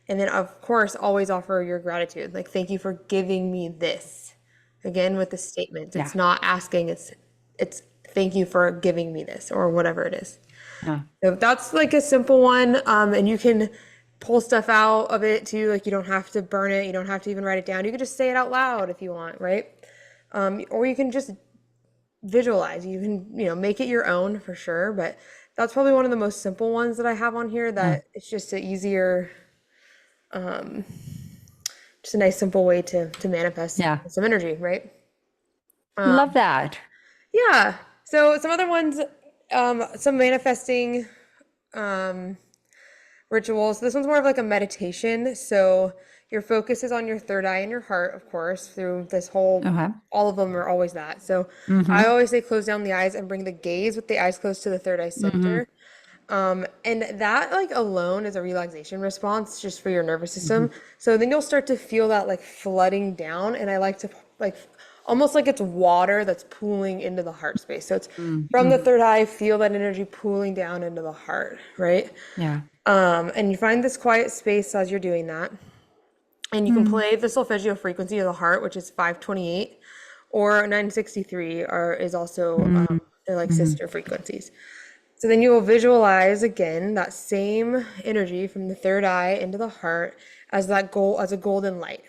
then of course always offer your gratitude. Like, thank you for giving me this. Again with the statement. Yeah. It's not asking, it's thank you for giving me this, or whatever it is. Yeah. So that's like a simple one. And you can pull stuff out of it too. Like, you don't have to burn it. You don't have to even write it down. You can just say it out loud if you want, right? Or you can just visualize. You can, make it your own for sure. But that's probably one of the most simple ones that I have on here, that it's just an easier, just a nice simple way to manifest some energy, right? Love that. Yeah. So some other ones, some manifesting rituals. This one's more of like a meditation. So your focus is on your third eye and your heart, of course, through this whole, all of them are always that. So I always say close down the eyes and bring the gaze with the eyes closed to the third eye center. And that like alone is a relaxation response just for your nervous system. So then you'll start to feel that like flooding down. And I like to like almost like it's water that's pooling into the heart space. So it's from the third eye, feel that energy pooling down into the heart, right? Yeah. And you find this quiet space as you're doing that. And you can play the solfeggio frequency of the heart, which is 528, or 963 is also, they're like sister frequencies. So then you will visualize again that same energy from the third eye into the heart as a golden light.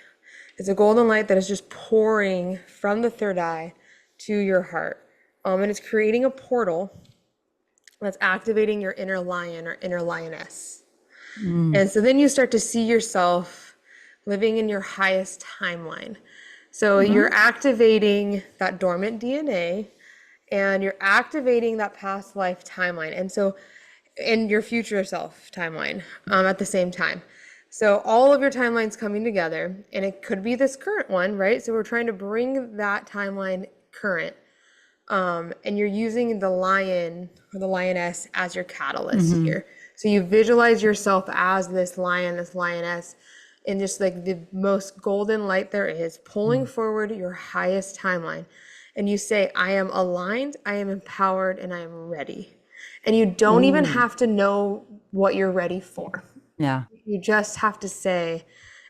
It's a golden light that is just pouring from the third eye to your heart. And it's creating a portal that's activating your inner lion or inner lioness. And so then you start to see yourself living in your highest timeline. So you're activating that dormant DNA, and you're activating that past life timeline. And so in your future self timeline at the same time. So all of your timelines coming together, and it could be this current one, right? So we're trying to bring that timeline current. And you're using the lion or the lioness as your catalyst here. So you visualize yourself as this lion, this lioness, in just like the most golden light there is, pulling forward your highest timeline. And you say, I am aligned, I am empowered, and I am ready. And you don't even have to know what you're ready for. Yeah. You just have to say,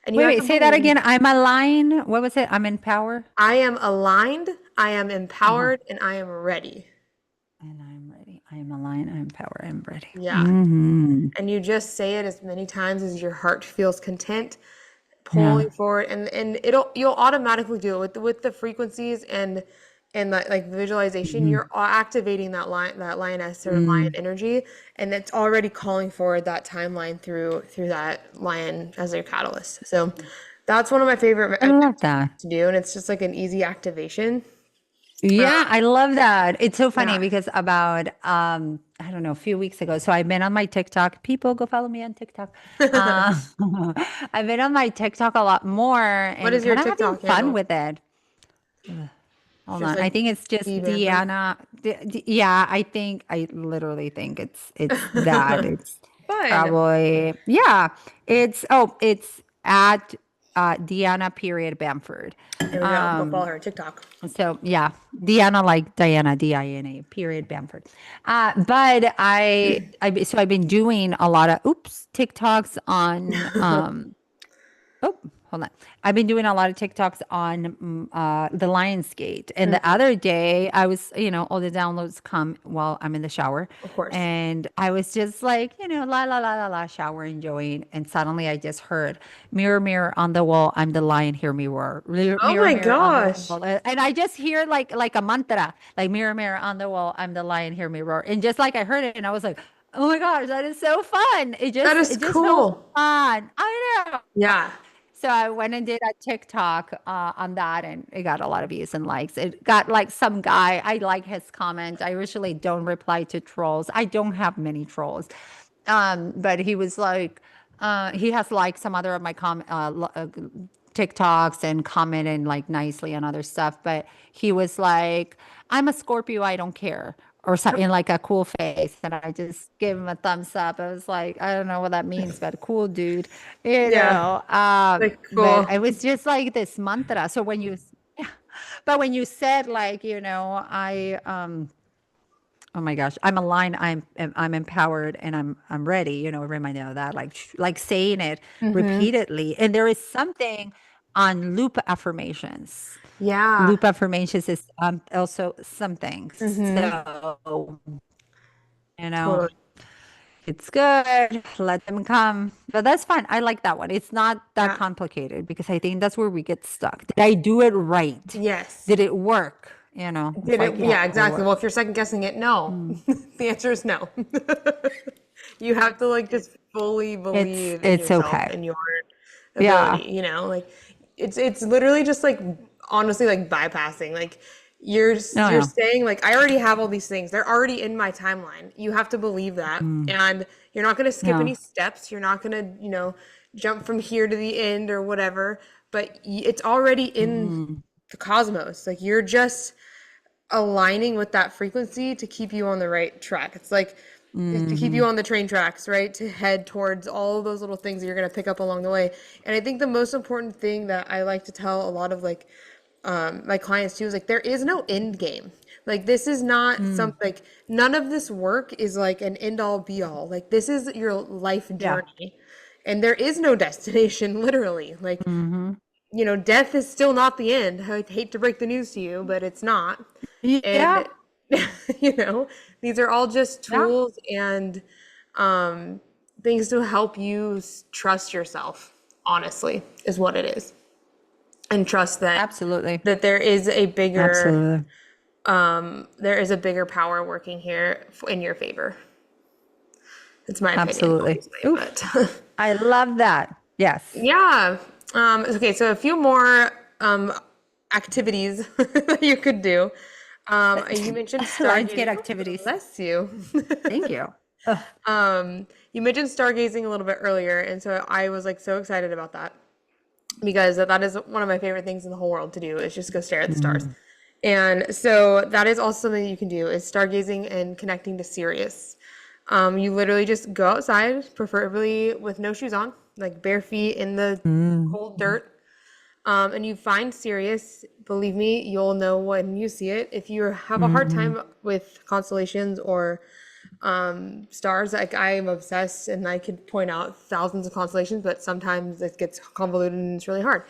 and you Wait, have wait, to say that believe, again. I'm aligned. What was it? I'm in power. I am aligned, I am empowered, and I am ready. And I'm ready. I am aligned. I'm power. I'm ready. Yeah. And you just say it as many times as your heart feels content, pulling forward, and you'll automatically do it with the frequencies and that like visualization. You're activating that lioness or lion energy, and it's already calling forward that timeline through that lion as their catalyst. So that's one of my favorite I love that. to do, and it's just like an easy activation. Yeah, I love that. It's so funny Yeah. because about I don't know, a few weeks ago. So I've been on my TikTok. People go follow me on TikTok. Uh, I've been on my TikTok a lot more What and is your kind of having TikTok fun handle? with it. It's Hold just on. I like think it's just D Bamford. Deanna. Yeah, I literally think it's that. It's Fun. probably yeah. It's at Deanna period Bamford. There we go. Go follow Um her on TikTok. so yeah, Deanna like Diana, Dina period Bamford. But I've been doing a lot of TikToks on Oh, hold on. I've been doing a lot of TikToks on the Lionsgate. And the Mhm. other day, I was, all the downloads come while I'm in the shower. Of course. And I was just like, la, la, la, la, la, shower, enjoying. And suddenly I just heard, mirror, mirror on the wall, I'm the lion, hear me roar. Mirror, Oh mirror, my mirror on the gosh. wall. And I just hear like a mantra, like mirror, mirror on the wall, I'm the lion, hear me roar. And just like I heard it, and I was like, oh my gosh, that is so fun. It That just, is it just felt cool. fun. I know. Yeah. So I went and did a TikTok on that, and it got a lot of views and likes. It got like some guy. I like his comment. I usually don't reply to trolls. I don't have many trolls, but he was like, he has liked some other of my TikToks and commented like nicely on other stuff. But he was like, "I'm a Scorpio. I don't care." Or something like a cool face, and I just gave him a thumbs up. I was like, I don't know what that means, but cool, dude, you Yeah. know. Like But cool. it was just like this mantra. So when you, but when you said like, oh my gosh, I'm aligned, I'm empowered, and I'm ready. Remind me of that, like saying it Hmm. repeatedly. And there is something on loop affirmations. Yeah. Loop affirmations is also something. Hmm. So you know. Totally. It's good. Let them come. But that's fine. I like that one. It's not that Yeah. complicated because I think that's where we get stuck. Did I do it right? Yes. Did it work? It's Did like, it? yeah, Yeah, it exactly. Well, if worked. you're second guessing it, no. Mm. The answer is no. You have to like just fully It's believe in it's yourself okay. and your Yeah. ability, like it's literally just like honestly like bypassing. Like No, you're no. saying like I already have all these things. They're already in my timeline. You have to believe that. Mm. And you're not going to skip any No. steps. You're not going to, jump from here to the end or whatever, but it's already in Mm. the cosmos. Like you're just aligning with that frequency to keep you on the right track. It's to keep you Hmm. on the train tracks, right? To head towards all of those little things that you're going to pick up along the way. And I think the most important thing that I like to tell a lot of like my clients too is like there is no end game. Like this is not Mm. something like none of this work is like an end all be all. Like this is your life Yeah. journey. And there is no destination, literally. Like Hmm. death is still not the end. I hate to break the news to you, but it's not. Yeah. And, these are all just Yeah. tools and um, things to help you trust yourself, honestly, is what it is. And trust that Absolutely. there is a bigger Absolutely. power working here in your favor. It's my opinion, Absolutely. obviously, Oof. but I love that. Yes. yeah. Okay, so a few more activities that you could do. You mentioned Lionsgate stargazing. activities. Bless you. Thank you. Ugh. You mentioned stargazing a little bit earlier, and so I was like so excited about that because that is one of my favorite things in the whole world to do is just go stare at the stars. Mm. And so that is also something you can do is stargazing and connecting to Sirius. You literally just go outside, preferably with no shoes on, like bare feet in the Mm. cold dirt, and you find Sirius. Believe me, you'll know when you see it. If you have a hard Mhm. time with constellations or stars, like I am obsessed and I could point out thousands of constellations, but sometimes it gets convoluted and it's really hard.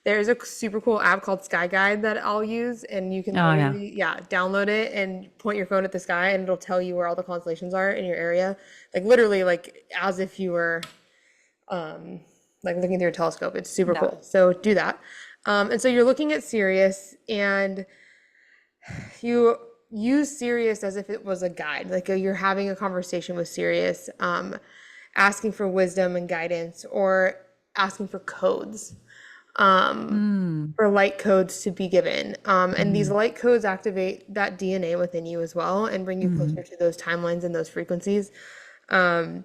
There's a super cool app called Sky Guide that I'll use, and you can Oh, yeah. literally, yeah, download it and point your phone at the sky, and it'll tell you where all the constellations are in your area, like literally, like as if you were like looking through a telescope. It's super Yeah. cool. So do that. And so you're looking at Sirius, and you use Sirius as if it was a guide, like you're having a conversation with Sirius, asking for wisdom and guidance or asking for codes. for light codes to be given. And these light codes activate that DNA within you as well and bring you closer to those timelines and those frequencies. And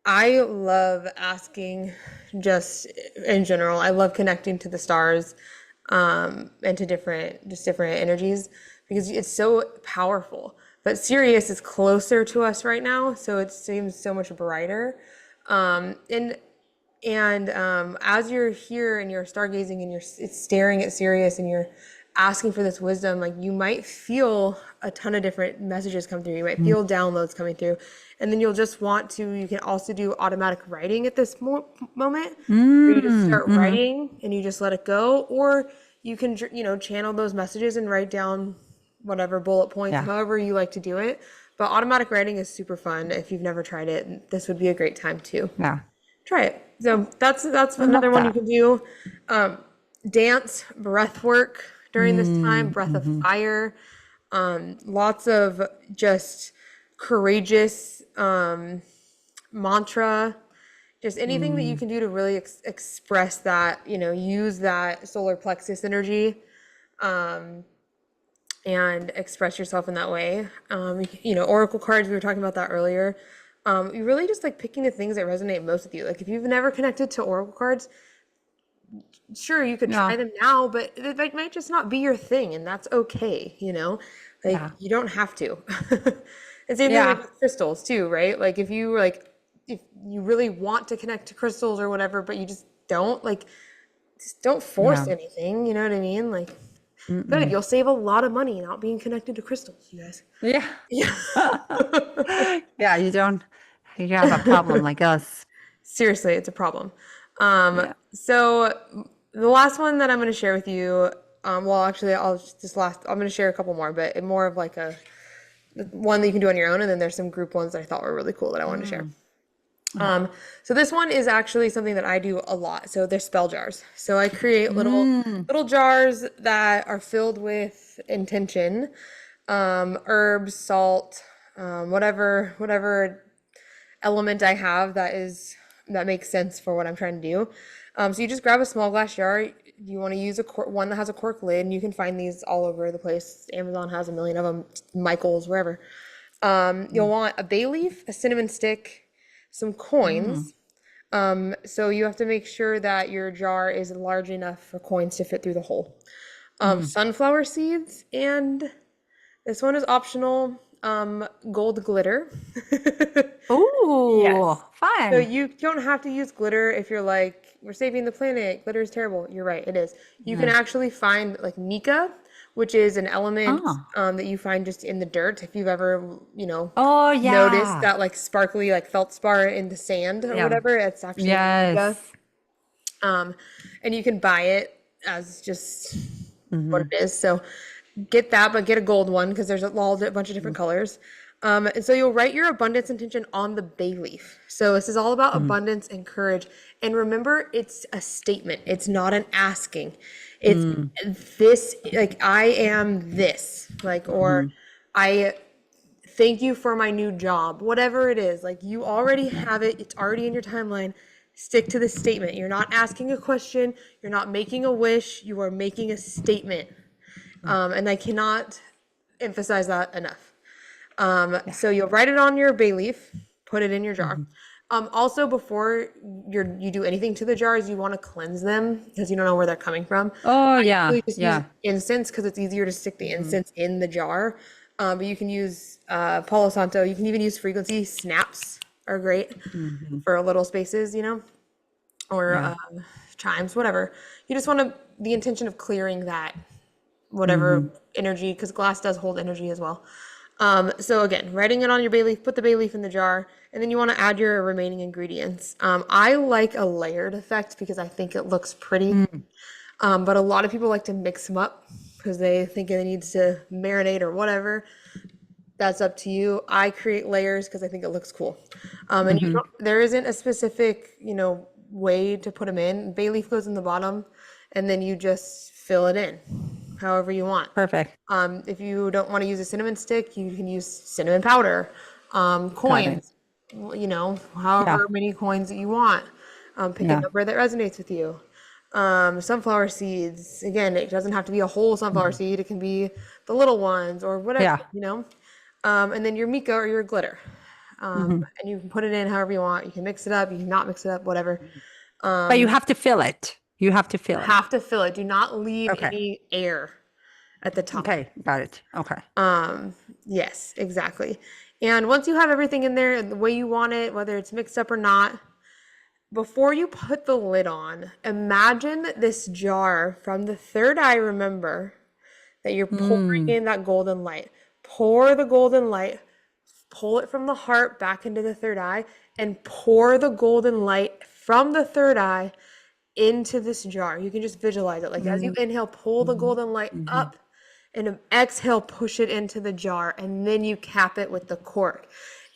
I love asking just in general. I love connecting to the stars and to different energies because it's so powerful. But Sirius is closer to us right now, so it seems so much brighter. Um, and as you're here and you're stargazing and you're staring at Sirius and you're asking for this wisdom, like you might feel a ton of different messages come through. You might feel downloads coming through, and then you'll just want to. You can also do automatic writing at this moment, where you just start writing and you just let it go, or you can channel those messages and write down whatever bullet points, Yeah. however you like to do it. But automatic writing is super fun. If you've never tried it, this would be a great time to Yeah. try it. So that's I another love one you that. can do. Dance, breath work during this time, breath of fire, lots of just courageous mantra, just anything that you can do to really express that, use that solar plexus energy and express yourself in that way. Oracle cards, we were talking about that earlier. You really just like picking the things that resonate most with you. Like if you've never connected to Oracle cards, sure, you could Yeah. try them now, but it might just not be your thing, and that's okay, Like Yeah. you don't have to. And same thing like Yeah. with crystals too, right? Like if you really want to connect to crystals or whatever, but you just don't force Yeah. anything, you know what I mean? Like good, you'll save a lot of money not being connected to crystals, you guys. Yeah. Yeah. Yeah. You have a problem like us. Seriously, it's a problem. Yeah. So the last one that I'm going to share with you, well, actually, I'm going to share a couple more, but more of like one that you can do on your own, and then there's some group ones that I thought were really cool that I wanted to share. So this one is actually something that I do a lot. So they're spell jars. So I create little jars that are filled with intention, herbs, salt, whatever element I have that makes sense for what I'm trying to do. So you just grab a small glass jar. You want to use one that has a cork lid, and you can find these all over the place. Amazon has a million of them, Michael's, wherever. You'll want a bay leaf, a cinnamon stick, some coins. So you have to make sure that your jar is large enough for coins to fit through the hole. Sunflower seeds, and this one is optional, gold glitter. Ooh, Yes. So fun. you don't have to use glitter if you're like, we're saving the planet, glitter is terrible. You're right, it is. You can Yeah. actually find like mica, which is an element Oh. that you find just in the dirt. If you've ever, Oh, noticed yeah. that like sparkly like feldspar in the sand or Yeah. whatever, it's actually mica. Yes. And you can buy it as just what it is. So get that, but get a gold one because there's a bunch of different colors. And so you'll write your abundance intention on the bay leaf. So this is all about abundance and courage. And remember, it's a statement. It's not an asking. It's this, like, I am this, like, or I thank you for my new job, whatever it is. Like, you already have it. It's already in your timeline. Stick to the statement. You're not asking a question. You're not making a wish. You are making a statement. And I cannot emphasize that enough. So you'll write it on your bay leaf, put it in your jar. Also, before you do anything to the jars, you want to cleanse them because you don't know where they're coming from. Oh, I yeah. usually just use Yeah. incense because it's easier to stick the incense in the jar. But you can use Palo Santo. You can even use frequency. Snaps are great for little spaces, or Yeah. chimes, whatever. You just want the intention of clearing that whatever energy, because glass does hold energy as well. So again, writing it on your bay leaf, put the bay leaf in the jar, and then you want to add your remaining ingredients. I like a layered effect because I think it looks pretty. But a lot of people like to mix them up because they think it needs to marinate or whatever. That's up to you. I create layers because I think it looks cool. And there isn't a specific, way to put them in. Bay leaf goes in the bottom, and then you just fill it in however you want. Perfect. If you don't want to use a cinnamon stick, you can use cinnamon powder, Got it. coins, however Yeah. many coins that you want. Pick a Yeah. number that resonates with you. Sunflower seeds. Again, it doesn't have to be a whole sunflower Mhm. seed. It can be the little ones or whatever, Yeah. you know. And then your mica or your glitter. Hmm. And you can put it in however you want. You can mix it up. You can not mix it up, whatever. But you Um, have to fill it. You have to fill it. have to fill it. Do not leave Okay. any air at the top. Okay. Got it. Okay. Um, yes, exactly. And once you have everything in there the way you want it, whether it's mixed up or not, before you put the lid on, imagine this jar from the third eye, remember, that you're pouring Mm. in that golden light. Pour the golden light, pull it from the heart back into the third eye, and pour the golden light from the third eye into this jar. You can just visualize it. Like as you Mm. inhale, pull the Mhm. golden light Mhm. up, and exhale, push it into the jar, and then you cap it with the cork.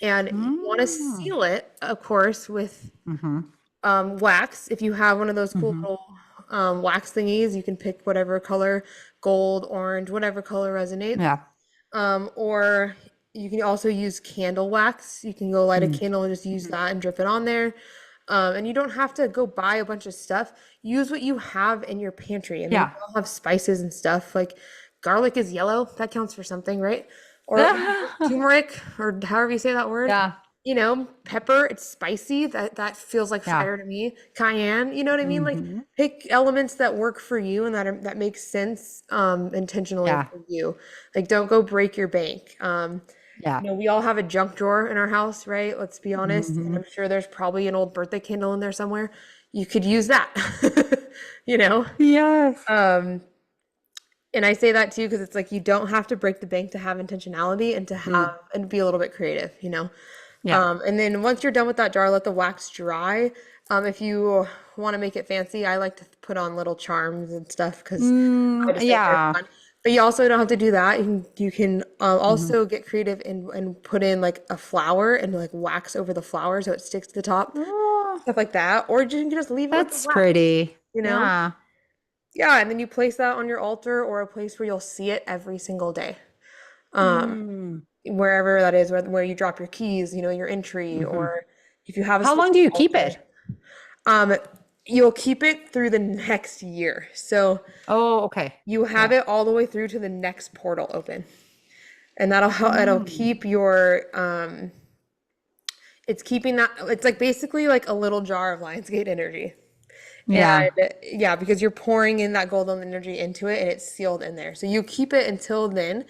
And you want to Mm. seal it, of course, with Mhm. wax. If you have one of those cool Mhm. little wax thingies, you can pick whatever color, gold, orange, whatever color resonates. Yeah. Or you can also use candle wax. You can go light a Mm. candle and just use that and drip it on there. And you don't have to go buy a bunch of stuff. Use what you have in your pantry. I mean, we Yeah. all have spices and stuff. Like garlic is yellow. That counts for something, right? Or turmeric, or however you say that word. Yeah. You know, pepper, it's spicy. That feels like Yeah. fire to me. Cayenne, you know what I mean? Like Mhm. pick elements that work for you and that makes sense intentionally Yeah. for you. Like don't go break your bank. Yeah. We all have a junk drawer in our house, right? Let's be honest. And Mhm. I'm sure there's probably an old birthday candle in there somewhere. You could use that. You know? Yes. Um, and I say that too because it's like you don't have to break the bank to have intentionality and to have Mm. and be a little bit creative, you know? Yeah. And then once you're done with that jar, let the wax dry. If you want to make it fancy, I like to put on little charms and stuff because I just think they're Yeah. fun. But you also don't have to do that. You can Mhm. also get creative and put in like a flower and like wax over the flower so it sticks to the top, Oh, stuff like that. Or you can just leave it with the that's wax, pretty. you know? Yeah. Yeah, and then you place that on your altar or a place where you'll see it every single day. Um, Mm. Wherever that is, where you drop your keys, your entry, Mhm. or if you have a How long specific do you keep altar, it? um, you'll keep it through the next year. So Oh, okay. you have Yeah. it all the way through to the next portal open. And that'll help, it'll Mm. keep your it's keeping that it's like basically like a little jar of Lionsgate energy. Yeah. And yeah, because you're pouring in that golden energy into it and it's sealed in there. So you keep it until then.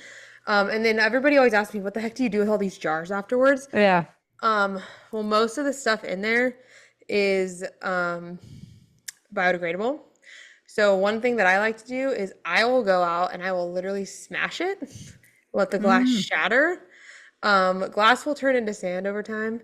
And then everybody always asks me, what the heck do you do with all these jars afterwards? Yeah. Well, most of the stuff in there is biodegradable. So one thing that I like to do is I will go out and I will literally smash it, let the glass Mm. shatter. Glass will turn into sand over time.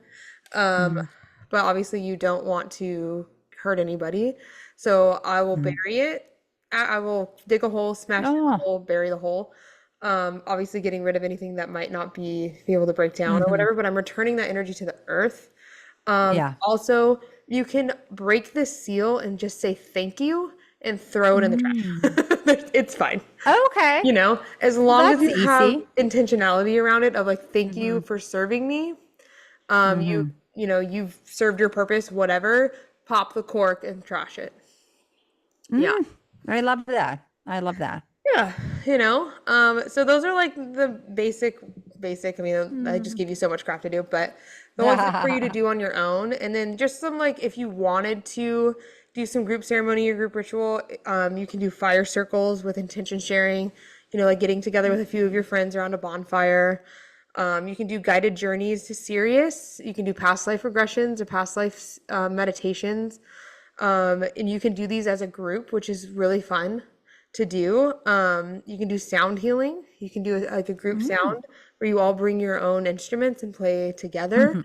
Um, Mhm. but obviously you don't want to hurt anybody. So I will Mhm. bury it. I will dig a hole, smash the Oh. hole, bury the hole. Obviously getting rid of anything that might not be able to break down or Mhm. whatever, but I'm returning that energy to the earth. Yeah. Also, you can break the seal and just say thank you and throw it in the Mm. trash. It's fine. Okay. As Well, long as that's you have easy. intentionality around it of like, thank you Mhm. for serving me. Um, you, Mhm. you've served your purpose, whatever, pop the cork and trash it. Yeah. Mm. I love that. I love that. Yeah, so those are like the basic. I mean, I just Mm. give you so much crap to do, but the ones that for you to do on your own, and then just some like if you wanted to do some group ceremony or group ritual, you can do fire circles with intention sharing. Like getting together with a few of your friends around a bonfire. You can do guided journeys to Sirius. You can do past life regressions or past life meditations. And you can do these as a group, which is really fun to do. You can do sound healing. You can do like a group Mm. sound where you all bring your own instruments and play together.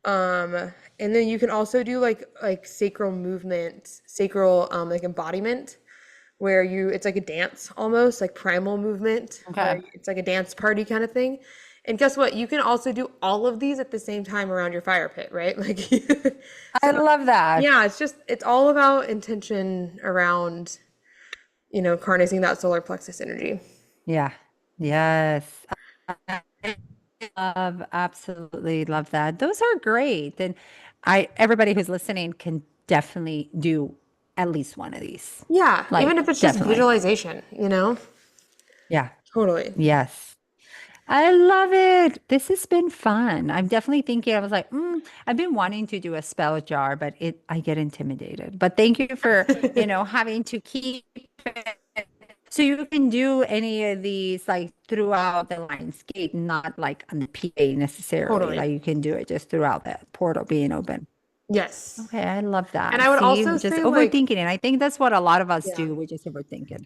Mhm. And then you can also do like sacral movement, sacral like embodiment, where it's like a dance almost, like primal movement, where Okay. it's like a dance party kind of thing. And guess what? You can also do all of these at the same time around your fire pit, right? Like, I so love that. yeah, it's all about intention around, harnessing that solar plexus energy. Yeah. Yes. I absolutely love that. Those are great. And everybody who's listening can definitely do at least one of these. Yeah, Like, even if it's just definitely. visualization, you know? Yeah. Totally. Yes. I love it. This has been fun. I'm definitely thinking, I was like, I've been wanting to do a spell jar, but I get intimidated. But thank you for, having to keep it. So you can do any of these like throughout the landscape, not like on the PA necessarily. Totally. Like you can do it just throughout the portal being open. Yes. Okay, I love And that. I would See, also just say like, overthinking it. I think that's what a lot of us yeah. do. We just overthink it.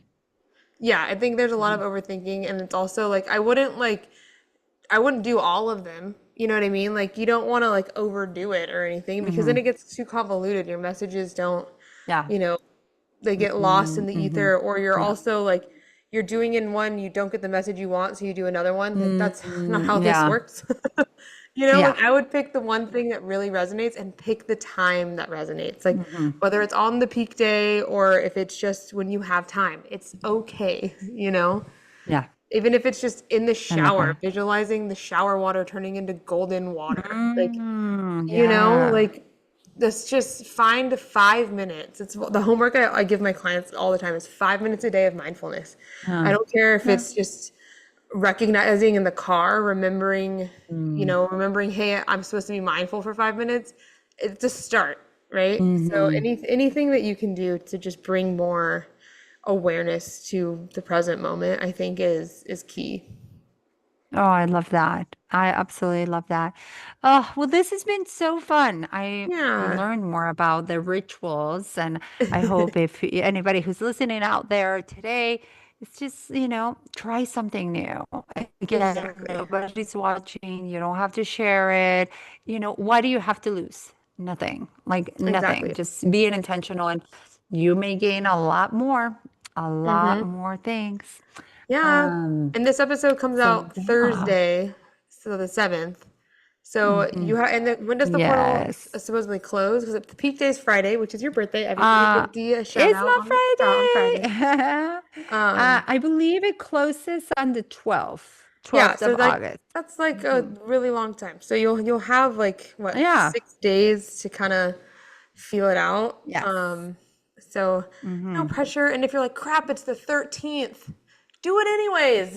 Yeah, I think there's a lot of overthinking, and it's also like I wouldn't do all of them. You know what I mean? Like you don't want to like overdo it or anything because then Hmm. it gets too convoluted. Your messages don't, Yeah. you know, they get lost in the Mm-hmm. ether, or you're Yeah. also like you're doing in one, you don't get the message you want, so you do another one. Like that's not how this Yeah. works. You know, Yeah. like I would pick the one thing that really resonates and pick the time that resonates. Like Hmm. whether it's on the peak day or if it's just when you have time, it's okay, you know? Yeah. Even if it's just in the I love shower, that. visualizing the shower water turning into golden water. Like, Yeah. like let's just find 5 minutes. It's the homework I give my clients all the time is 5 minutes a day of mindfulness. I Yeah. don't care if Yeah. it's just recognizing in the car, remembering, Mm. remembering, hey, I'm supposed to be mindful for 5 minutes. It's a start, right? So Hmm. anything that you can do to just bring more awareness to the present moment, I think is key. Oh, I love that. I absolutely love that. Oh, well, this has been so fun. I Yeah. learned more about the rituals, and I hope if anybody who's listening out there today, it's just, try something new. Again, Exactly. nobody's watching. You don't have to share it. What do you have to lose? Nothing. Like nothing. Exactly. Just being intentional, and you may gain a lot Hmm. more things. Yeah. Um, And this episode comes so out yeah. Thursday, so the 7th. So Hmm. you have, and then when does the portal Yes. supposedly close? Because the peak day is Friday, which is your birthday. Everybody Uh, give Dee a shout it's out on Friday. my Friday. Um, I believe it closes on the 12th, yeah, 12th so of like August. that's like a Hmm. really long time. So you'll have like what Yeah. 6 days to kind of feel it out. Yes. So no Hmm. pressure. And if you're like, crap, it's the 13th, do it anyways.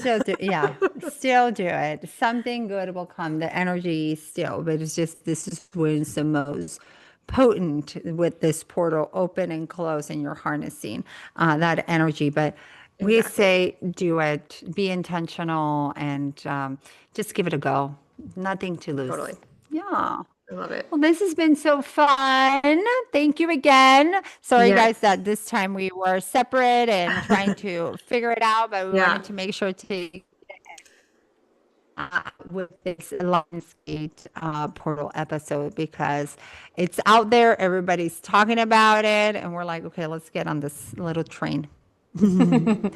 Still do it. Something good will come. The energy still, but it's just this is when it's the most potent with this portal open and close, and you're harnessing that energy. But we Exactly. say do it, be intentional, and just give it a go. Nothing to lose. Totally. Yeah. I love it. Well, this has been so fun. Thank you again. Sorry, Yes. guys, that this time we were separate and trying to figure it out, but we Yeah. wanted to make sure to with this Lionsgate portal episode because it's out there. Everybody's talking about it, and we're like, okay, let's get on this little train right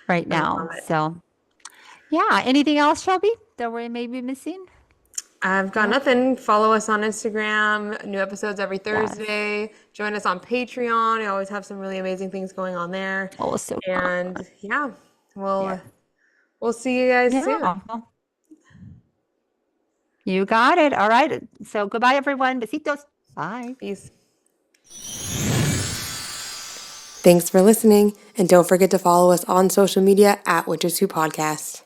I now. love it. So, yeah. Anything else, Shelby, that we may be missing? I've got No. nothing. Follow us on Instagram. New episodes every Yes. Thursday. Join us on Patreon. We always have some really amazing things going on there. Oh, so fun. And yeah, Yes. we'll see you guys soon. Yeah. You got it. All right. So goodbye, everyone. Besitos. Bye. Peace. Thanks for listening, and don't forget to follow us on social media at Witches Who Podcast.